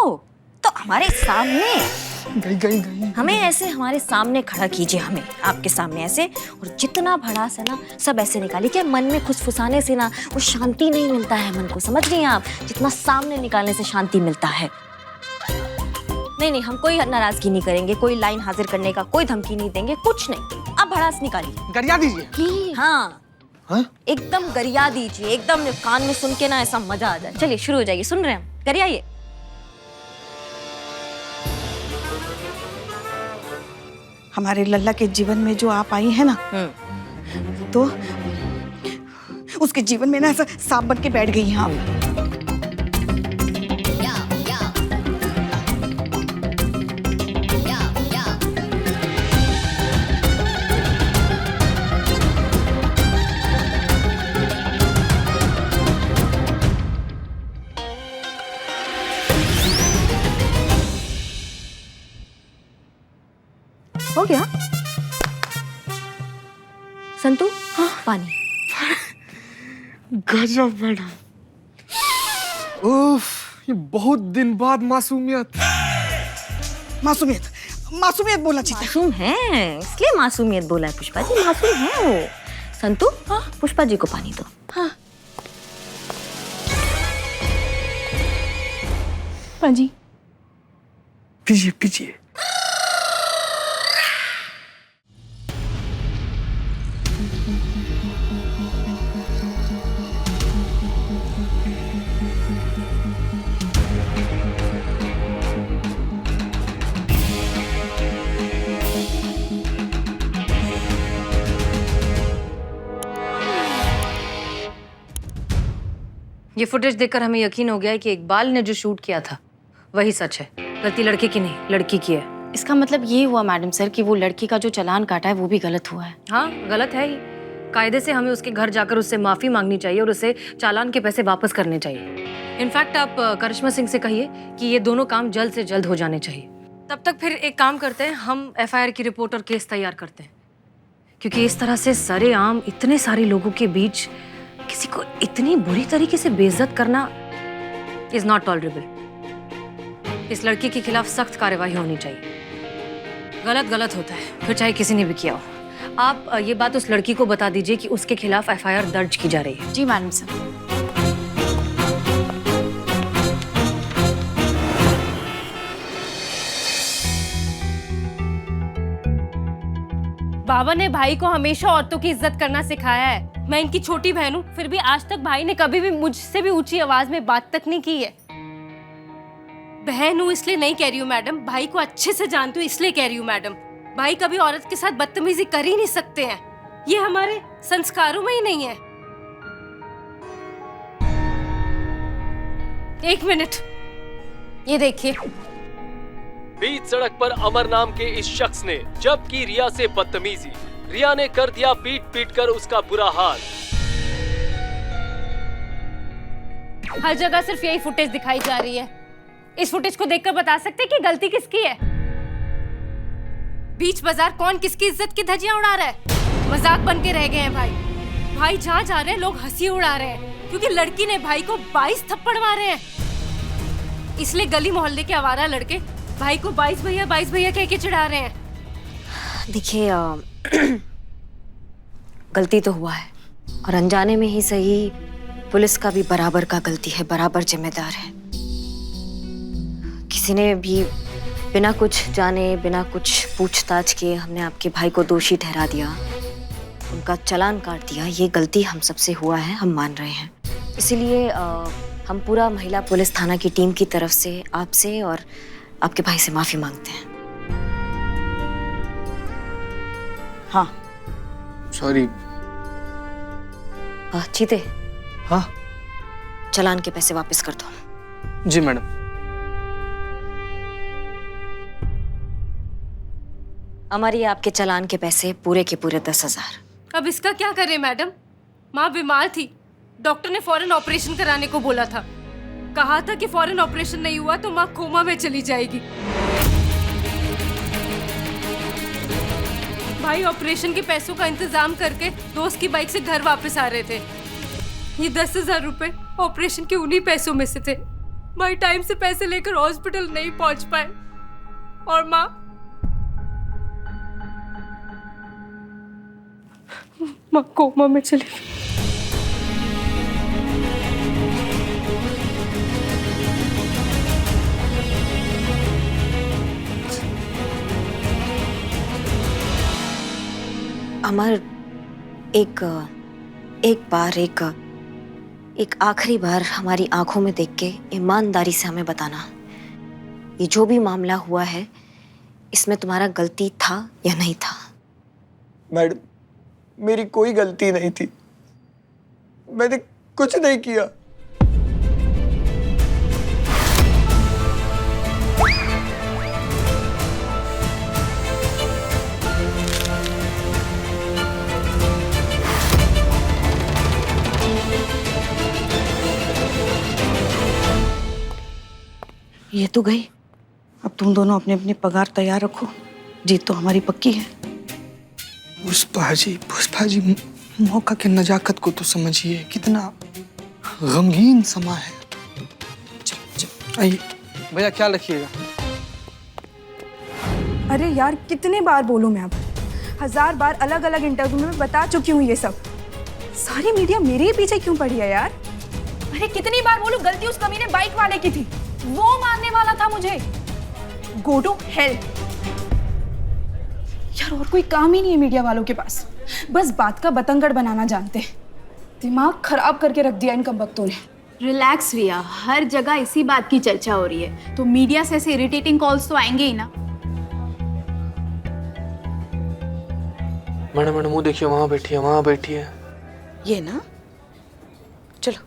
तो हमारे सामने गई हमें ऐसे हमारे सामने खड़ा कीजिए, हमें आपके सामने ऐसे, और जितना भड़ास है ना सब ऐसे निकालिए। क्या मन में खुसफुसाने से ना वो शांति नहीं मिलता है मन को, समझ रही हैं आप? जितना सामने निकालने से शांति मिलता है। नहीं, हम कोई नाराजगी नहीं करेंगे, कोई लाइन हाजिर करने का कोई धमकी नहीं देंगे, कुछ नहीं। आप भड़ास निकालिए, गरिया दीजिए। हाँ एकदम गरिया दीजिए, एकदम कान में सुन के ना ऐसा मजा आ जाए। चलिए शुरू हो जाइए, सुन रहे हैं हम, गरियाइए। हमारे लल्ला के जीवन में जो आप आई है ना, तो उसके जीवन में ना ऐसा सांप बन के बैठ गई हैं आप। हो गया संतु? हाँ पानी। गजब मैडम, उफ, ये बहुत दिन बाद मासूमियत। मासूमियत बोला चीता। मासूम है इसलिए मासूमियत बोला है पुष्पा जी, मासूम है वो। संतु हाँ पुष्पा जी को पानी दो। हाँ पाजी पीजिए पीजिए। ये फुटेज देखकर हमें यकीन हो गया है कि इकबाल ने जो शूट किया था वही सच है। गलती लड़के की नहीं, लड़की की है। इसका मतलब ये हुआ मैडम सर कि वो लड़की का जो चालान काटा है वो भी गलत हुआ है। हाँ गलत है ही, कायदे से हमें उसके घर जाकर उससे माफी मांगनी चाहिए और उसे चालान के पैसे वापस करने चाहिए। इनफैक्ट आप करिश्मा सिंह से कहिए कि ये दोनों काम जल्द से जल्द हो जाने चाहिए। तब तक फिर एक काम करते हैं, हम एफआईआर की रिपोर्ट और केस तैयार करते हैं, क्योंकि इस तरह से सरेआम इतने सारे लोगों के बीच किसी को इतनी बुरी तरीके से बेइज्जत करना इज नॉट टॉलरेबल। इस लड़की के खिलाफ सख्त कार्रवाई होनी चाहिए। गलत गलत होता है, फिर चाहे किसी ने भी किया हो। आप ये बात उस लड़की को बता दीजिए कि उसके खिलाफ एफआईआर दर्ज की जा रही है। जी मैडम साहब। बाबा ने भाई को हमेशा औरतों की इज्जत करना सिखाया है। मैं इनकी छोटी बहन हूँ, फिर भी आज तक भाई ने कभी भी मुझसे भी ऊंची आवाज में बात तक नहीं की है। बहन हूँ इसलिए नहीं कह रही हूँ मैडम, भाई को अच्छे से जानती हूँ इसलिए कह रही हूँ मैडम। भाई कभी औरत के साथ बदतमीजी कर ही नहीं सकते हैं, ये हमारे संस्कारों में ही नहीं है। एक मिनट, ये देखिए। बीच सड़क पर अमर नाम के इस शख्स ने जब की रिया से बदतमीजी, रिया ने कर दिया पीट पीट कर उसका बुरा हाल। हर जगह सिर्फ यही फुटेज दिखाई जा रही है। इस फुटेज को देखकर बता सकते हैं कि गलती किसकी है? बीच बाजार कौन किसकी इज्जत की धज्जियां उड़ा रहा है? मजाक बन के रह गए हैं भाई। भाई जहाँ जा रहे हैं लोग हंसी उड़ा रहे हैं, क्योंकि लड़की ने भाई को 22 थप्पड़ मारे हैं। इसलिए गली मोहल्ले के आवारा लड़के भाई को 22 भैया कह के चिढ़ा रहे हैं। देखिए गलती तो हुआ है, और अनजाने में ही सही पुलिस का भी बराबर का गलती है, बराबर जिम्मेदार है। किसी ने भी बिना कुछ जाने, बिना कुछ पूछताछ किए हमने आपके भाई को दोषी ठहरा दिया, उनका चालान काट दिया। ये गलती हम सबसे हुआ है, हम मान रहे हैं। इसीलिए हम पूरा महिला पुलिस थाना की टीम की तरफ से आपसे और आपके भाई से माफी मांगते हैं। हाँ सॉरी। चीते, हाँ चालान के पैसे वापस कर दो। जी मैडम। हमारी आपके चालान के पैसे पूरे के पूरे 10,000। अब इसका क्या करें मैडम? माँ बीमार थी, डॉक्टर ने फौरन ऑपरेशन कराने को बोला था। कहा था कि फौरन ऑपरेशन नहीं हुआ तो माँ कोमा में चली जाएगी। भाई ऑपरेशन के पैसों का इंतजाम करके दोस्त की बाइक से घर वापस आ रहे थे। ये 10,000 रुपए ऑपरेशन के उन्हीं पैसों में से थे। भाई टाइम से पैसे लेकर हॉस्पिटल नहीं पहुंच पाए और माँ कोमा में चली गई। अमर, एक आखिरी बार हमारी आंखों में देख के ईमानदारी से हमें बताना, ये जो भी मामला हुआ है इसमें तुम्हारा गलती था या नहीं था? मैडम, मेरी कोई गलती नहीं थी, मैंने कुछ नहीं किया। ये तो गई। अब तुम दोनों अपने अपने पगार तैयार रखो, जीत तो हमारी पक्की है। पुष्पा जी, मौका की नजाकत को तो समझिए, कितना गमगीन समा है। आइए भैया, ख्याल रखिएगा। अरे यार कितने बार बोलूं मैं? अब 1000 बार अलग अलग इंटरव्यू में बता चुकी हूँ ये सब। सारी मीडिया मेरे ही पीछे क्यों पड़ी है यार? अरे कितनी बार बोलूं, गलती उस कमीने बाइक वाले की थी, वो मारने वाला था मुझे। Go to hell. यार और कोई काम ही नहीं है मीडिया वालों के पास, बस बात का बतंगड़ बनाना जानते हैं। दिमाग खराब करके रख दिया इन कमबख्तों ने। रिलैक्स रिया, हर जगह इसी बात की चर्चा हो रही है, तो मीडिया से ऐसे इरिटेटिंग कॉल्स तो आएंगे ही ना। मैडम वो देखिए, वहाँ बैठी है। ये ना, चलो।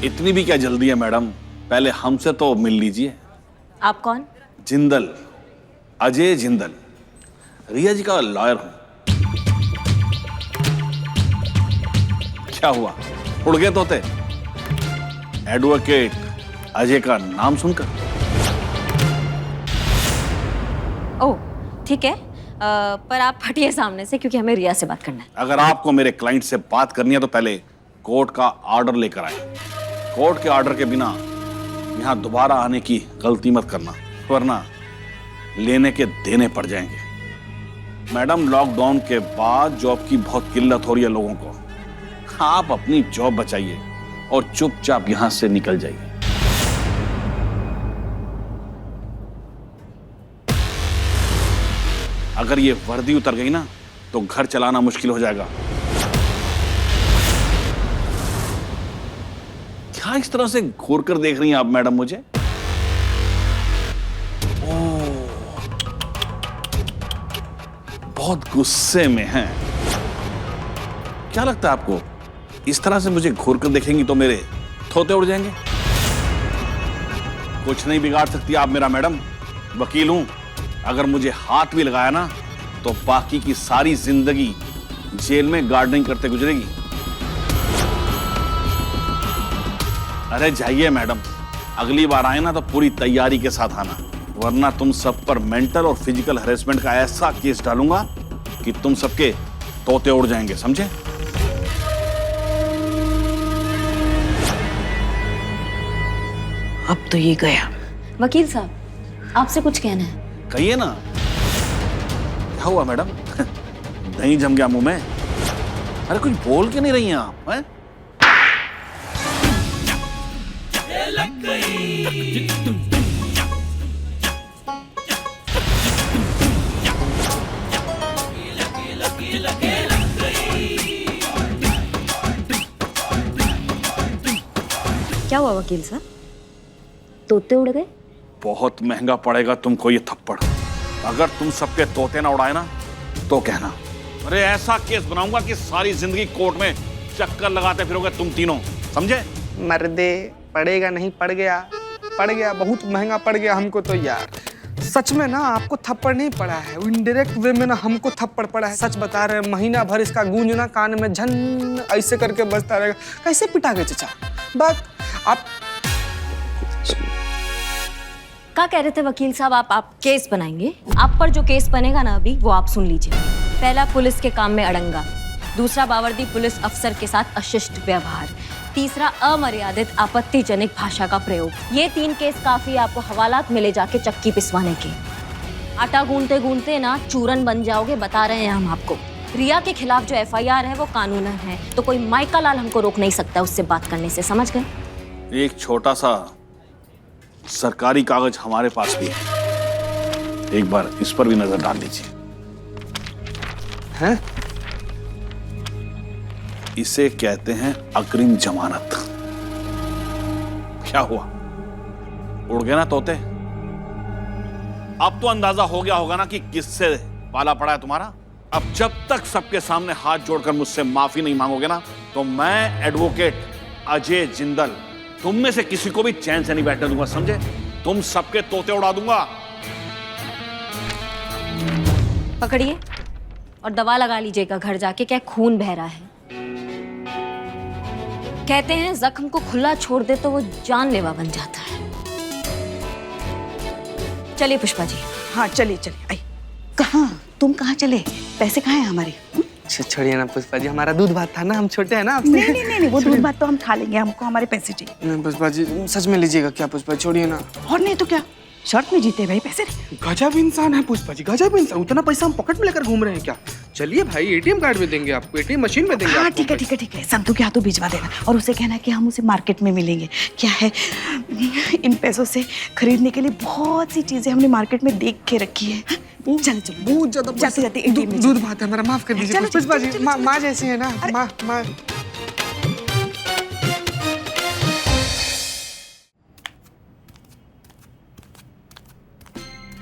इतनी भी क्या जल्दी है मैडम, पहले हमसे तो मिल लीजिए। आप कौन? जिंदल, अजय जिंदल, रिया जी का लॉयर हूं। क्या हुआ, उड़ गए तोते? एडवोकेट अजय का नाम सुनकर? ओह ठीक है, पर आप हटिए सामने से क्योंकि हमें रिया से बात करना है। अगर आपको मेरे क्लाइंट से बात करनी है तो पहले कोर्ट का ऑर्डर लेकर आए। कोर्ट के ऑर्डर के बिना यहाँ दोबारा आने की गलती मत करना, वरना लेने के देने पड़ जाएंगे। मैडम, लॉकडाउन के बाद जॉब की बहुत किल्लत हो रही है लोगों को। आप अपनी जॉब बचाइए और चुपचाप यहां से निकल जाइए। अगर ये वर्दी उतर गई ना तो घर चलाना मुश्किल हो जाएगा। क्या इस तरह से घूर कर देख रही हैं आप मैडम मुझे? ओह, बहुत गुस्से में हैं। क्या लगता है आपको इस तरह से मुझे घूर कर देखेंगी तो मेरे थोते उड़ जाएंगे? कुछ नहीं बिगाड़ सकती आप मेरा मैडम, वकील हूं। अगर मुझे हाथ भी लगाया ना तो बाकी की सारी जिंदगी जेल में गार्डनिंग करते गुजरेगी। अरे जाइए मैडम, अगली बार आए ना तो पूरी तैयारी के साथ आना, वरना तुम सब पर मेंटल और फिजिकल हैरेसमेंट का ऐसा केस डालूंगा कि तुम सबके तोते उड़ जाएंगे, समझे? अब तो ये गया। वकील साहब, आपसे कुछ कहना है। कहिए ना। क्या हुआ मैडम? दही जम गया मुंह में? अरे कुछ बोल के नहीं रही हैं आप, हैं? क्या हुआ वकील साहब, तोते उड़ गए? बहुत महंगा पड़ेगा तुमको ये थप्पड़। अगर तुम सबके तोते ना उड़ाए ना तो कहना। अरे ऐसा केस बनाऊंगा कि सारी जिंदगी कोर्ट में चक्कर लगाते फिरोगे तुम तीनों, समझे? मर्दे, पड़ेगा नहीं, पड़ गया, पड़ गया, बहुत महंगा पड़ गया हमको तो यार। सच में ना आपको थप्पड़ नहीं पड़ा है, इनडायरेक्ट वे में ना हमको थप्पड़ पड़ा है। सच बता रहे हैं, महीना भर इसका गूंजना कान में झन ऐसे करके बजता रहेगा। कैसे पिटा गए चाचा? बात आप क्या कह रहे थे वकील साहब? आप केस बनाएंगे? आप पर जो केस बनेगा ना अभी वो आप सुन लीजिए। पहला, पुलिस के काम में अड़ंगा। दूसरा, बावर्दी पुलिस अफसर के साथ अशिष्ट व्यवहार। तीसरा, अमर्यादित आपत्तिजनक भाषा का प्रयोग। ये 3 केस काफी आपको हवालात में ले जाके चक्की पिसवाने के। आटा गूंदते गूंदते ना चूरन बन जाओगे, बता रहे हैं हम आपको। रिया के खिलाफ जो FIR है वो कानूनन है, तो कोई माइका लाल हमको रोक नहीं सकता उससे बात करने से, समझ गए? एक छोटा सा सरकारी कागज हमारे पास भी है, एक बार इस पर भी नजर डाल लीजिए। हैं? इसे कहते हैं अग्रिम जमानत। क्या हुआ, उड़ गए ना तोते? अब तो अंदाजा हो गया होगा ना कि किससे पाला पड़ा है तुम्हारा। अब जब तक सबके सामने हाथ जोड़कर मुझसे माफी नहीं मांगोगे ना तो मैं एडवोकेट अजय जिंदल तुम में से किसी को भी चैन से नहीं बैठने दूंगा, समझे? तुम सबके तोते उड़ा दूंगा। पकड़िए और दवा लगा लीजिएगा घर जाके, क्या खून बह रहा है। कहते हैं जख्म को खुला छोड़ दे तो वो जानलेवा बन जाता है। चलिए पुष्पा जी। हाँ चलिए चलिए। आई कहाँ, तुम कहाँ चले? पैसे कहाँ हैं हमारे? छोड़िए ना पुष्पा जी, हमारा दूध भात था ना, हम छोटे हैं ना आपसे। नहीं, वो दूध भात तो हम खा लेंगे, हमको हमारे पैसे चाहिए। नहीं पुष्पा जी, सच में लीजिएगा क्या पुष्पा? छोड़िए ना। और नहीं तो क्या, शर्त में जीते भाई पैसे। गजब इंसान है पुष्पा जी, गजब इंसान। उतना पैसा हम पॉकेट में लेकर घूम रहे हैं क्या? चलिए भाई, ATM कार्ड में देंगे आपको, ATM मशीन में देंगे। हाँ ठीक है, संतू के हाथों भिजवा देना और उसे कहना कि हम उसे मार्केट में मिलेंगे। क्या है, इन पैसों से खरीदने के लिए बहुत सी चीजें हमने मार्केट में देख के रखी है। चलो बहुत ज्यादा जाते दूध भात है हमारा, माफ कर दीजिए पुष्पा जी। माँ जैसी है ना, माँ।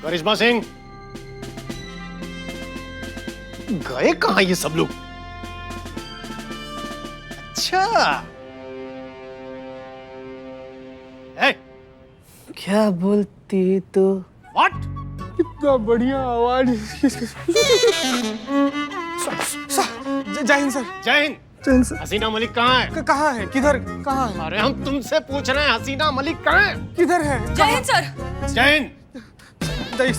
करिश्मा सिंह, गए कहाँ ये सब लोग? अच्छा, है? क्या बोलती तो? व्हाट? कितना बढ़िया आवाज। जय हिंद सर। जय हिंद। जय हिंद सर। हसीना मलिक कहाँ है? कहाँ है? किधर? कहाँ है? अरे हम तुमसे पूछ रहे हैं, हसीना मलिक कहाँ है? किधर है? जय हिंद सर। जय हिंद। जय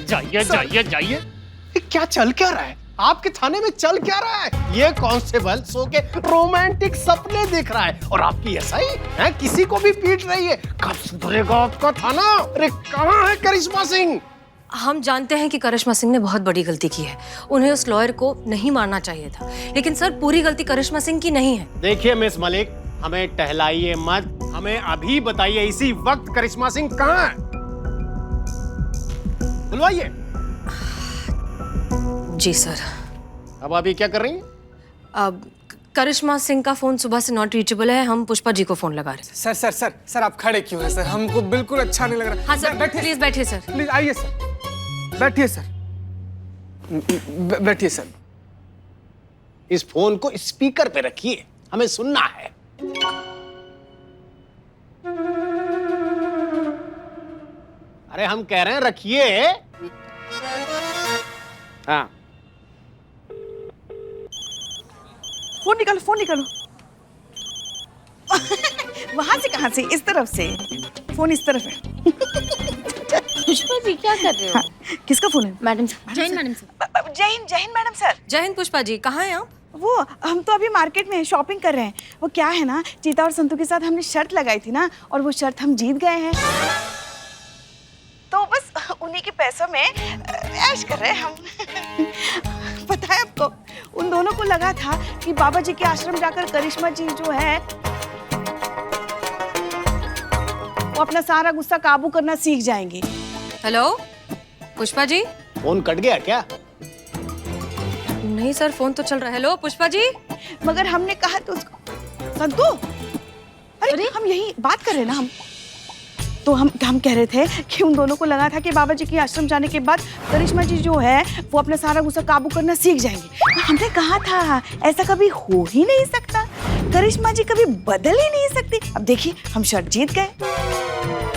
जाइए जाइए जाइए। ये क्या चल क्या रहा है? आपके थाने में चल क्या रहा है? ये कांस्टेबल सो के रोमांटिक सपने देख रहा है और आपकी एसआई है किसी को भी पीट रही है। कब सुधरेगा आपका थाना? अरे कहाँ है करिश्मा सिंह? हम जानते हैं कि करिश्मा सिंह ने बहुत बड़ी गलती की है। उन्हें उस लॉयर को नहीं मारना चाहिए था, लेकिन सर पूरी गलती करिश्मा सिंह की नहीं है। देखिए मिस मलिक, हमें टहलाइए मत, हमें अभी बताइए इसी वक्त करिश्मा सिंह कहाँ है? बुलवाइए। जी सर। अब अभी क्या कर रही हैं? अब करिश्मा सिंह का फोन सुबह से नॉट रीचेबल है, हम पुष्पा जी को फोन लगा रहे हैं। सर सर सर सर आप खड़े क्यों हैं सर? हमको बिल्कुल अच्छा नहीं लग रहा। हाँ सर, प्लीज बैठिए सर। प्लीज आइए सर, बैठिए सर, बैठिए सर। इस फोन को स्पीकर पे रखिए, हमें सुनना है। अरे हम कह रहे हैं रखिए। हाँ फोन निकालो, फोन निकालो। वहां से कहां से? इस तरफ से। फोन इस तरफ है। पुष्पा जी क्या कर रहे हो? हाँ, किसका फोन है? Madam sir. जय हिंद मैडम सर। जय हिंद मैडम सर। जय हिंद पुष्पा जी, कहाँ हैं आप? वो हम तो अभी मार्केट में शॉपिंग कर रहे हैं। वो क्या है ना, चीता और संतू के साथ हमने शर्त लगाई थी ना, और वो शर्त हम जीत गए हैं, तो बस उन्हीं के पैसों में ऐश कर रहे हैं हम। पता है आपको, उन दोनों को लगा था कि बाबा जी के आश्रम जाकर करिश्मा जी जो है वो अपना सारा गुस्सा काबू करना सीख जाएंगी। Hello Pushpa ji. Phone cut गया क्या? नहीं सर, फोन तो चल रहा है। हेलो पुष्पा जी। मगर हमने कहा तो उसको। संतू, अरे हम यही बात कर रहे हैं ना हम। तो हम कह रहे थे कि उन दोनों को लगा था कि बाबा जी के आश्रम जाने के बाद करिश्मा जी जो है वो अपना सारा गुस्सा काबू करना सीख जाएंगे। हमने कहा था ऐसा कभी हो ही नहीं सकता, करिश्मा जी कभी बदल ही नहीं सकती। अब देखिए हम शर्त जीत गए।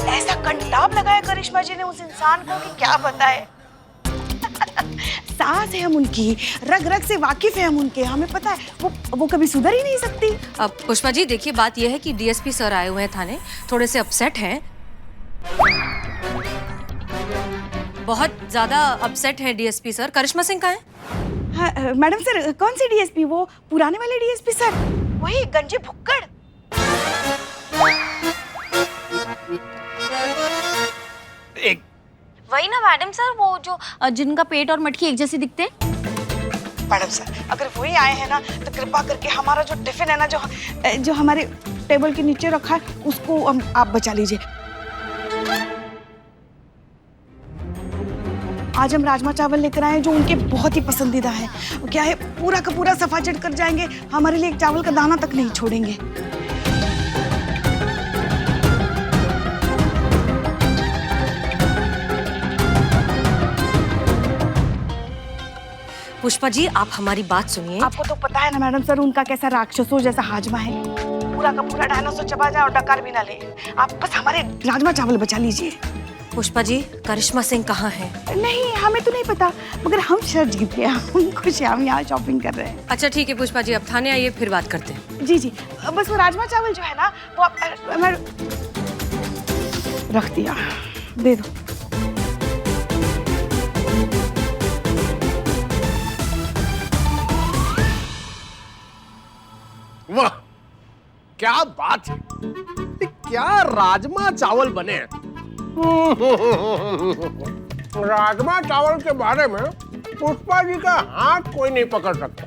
ऐसा कंटाप लगाया करिश्मा जी ने उस इंसान को कि क्या बताए। सास है हम उनकी, रग रग से वाकिफ है हम उनके, हमें पता है वो कभी सुधर ही नहीं सकती। अब पुष्पा जी देखिए, बात यह है कि डीएसपी सर आए हुए हैं थाने, थोड़े से अपसेट हैं, बहुत ज्यादा अपसेट हैं डीएसपी सर। करिश्मा सिंह कहाँ हैं? हाँ, मैडम सर। कौन सी डीएसपी? वो पुराने वाले डीएसपी सर, वही गंजे भुक्कड़। वही ना मैडम सर, वो जो जिनका पेट और मटकी एक जैसे दिखते हैं। मैडम सर अगर वही आए हैं ना तो कृपा करके हमारा जो टिफिन है ना, जो हमारे टेबल के नीचे रखा है, उसको आप बचा लीजिए। आज हम राजमा चावल लेकर आए हैं जो उनके बहुत ही पसंदीदा है। वो क्या है, पूरा का पूरा सफाचट कर जाएंगे, हमारे लिए एक चावल का दाना तक नहीं छोड़ेंगे। पुष्पा जी आप हमारी बात सुनिए। आपको तो पता है ना मैडम सर, उनका कैसा राक्षसों जैसा हाजमा है, पूरा का पूरा डायनासोर चबा जाए और डकार भी ना ले। आप बस हमारे राजमा चावल बचा लीजिए। पुष्पा जी करिश्मा सिंह कहाँ है? नहीं हमें तो नहीं पता, मगर हम शर्त जीत गए, हम खुश हैं, हम यहाँ शॉपिंग कर रहे हैं। अच्छा ठीक है पुष्पा जी, अब थाने आइए फिर बात करते हैं। जी जी, बस वो राजमा चावल जो है ना वो आप रख दिया, दे दो। वाह क्या बात है, क्या राजमा चावल बने हैं। राजमा चावल के बारे में पुष्पा जी का हाथ कोई नहीं पकड़ सकता।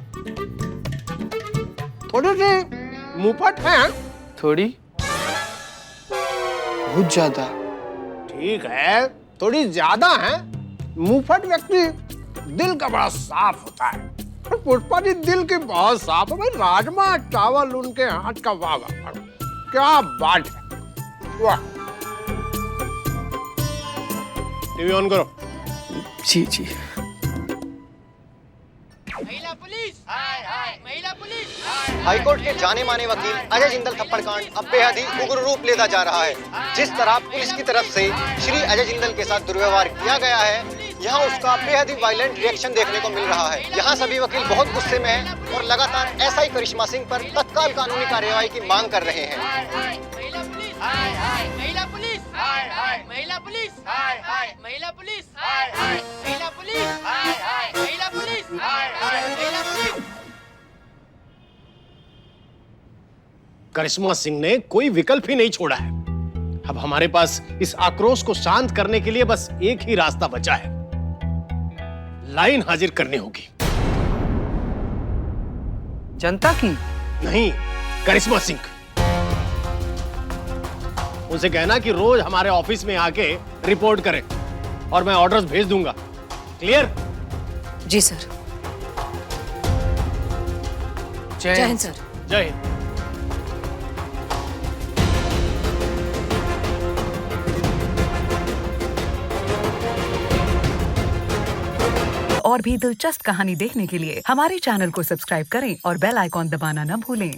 थोड़ी सी मुफट है। थोड़ी? बहुत ज्यादा। ठीक है, थोड़ी ज्यादा है। मुफट व्यक्ति दिल का बड़ा साफ होता है, पुष्पा जी दिल की बहुत साफ है। भाई राजमा चावल उनके हाथ का वाह वाह, क्या बात है। वाह, टीवी ऑन करो। जी जी। महिला पुलिस, हाय हाय, महिला पुलिस, हाय हाईकोर्ट के जाने माने वकील अजय जिंदल थप्पड़ कांड अब बेहद ही उग्र रूप लेता जा रहा है। जिस तरह पुलिस की तरफ से श्री अजय जिंदल के साथ दुर्व्यवहार किया गया है, यहाँ उसका बेहद ही वायलेंट रिएक्शन देखने को मिल रहा है। यहाँ सभी वकील बहुत गुस्से में हैं और लगातार एसआई करिश्मा सिंह पर तत्काल कानूनी कार्यवाही की मांग कर रहे हैं। महिला पुलिस, महिला पुलिस, महिला पुलिस, महिला पुलिस, महिला पुलिस, महिला पुलिस। करिश्मा सिंह ने कोई विकल्प ही नहीं छोड़ा है। अब हमारे पास इस आक्रोश को शांत करने के लिए बस एक ही रास्ता बचा है, लाइन हाजिर करनी होगी। जनता की नहीं, करिश्मा सिंह। उनसे कहना कि रोज हमारे ऑफिस में आके रिपोर्ट करें और मैं ऑर्डर्स भेज दूंगा। क्लियर? जी सर। जय हिंद सर। जय हिंद। और भी दिलचस्प कहानी देखने के लिए हमारे चैनल को सब्सक्राइब करें और बेल आइकॉन दबाना न भूलें।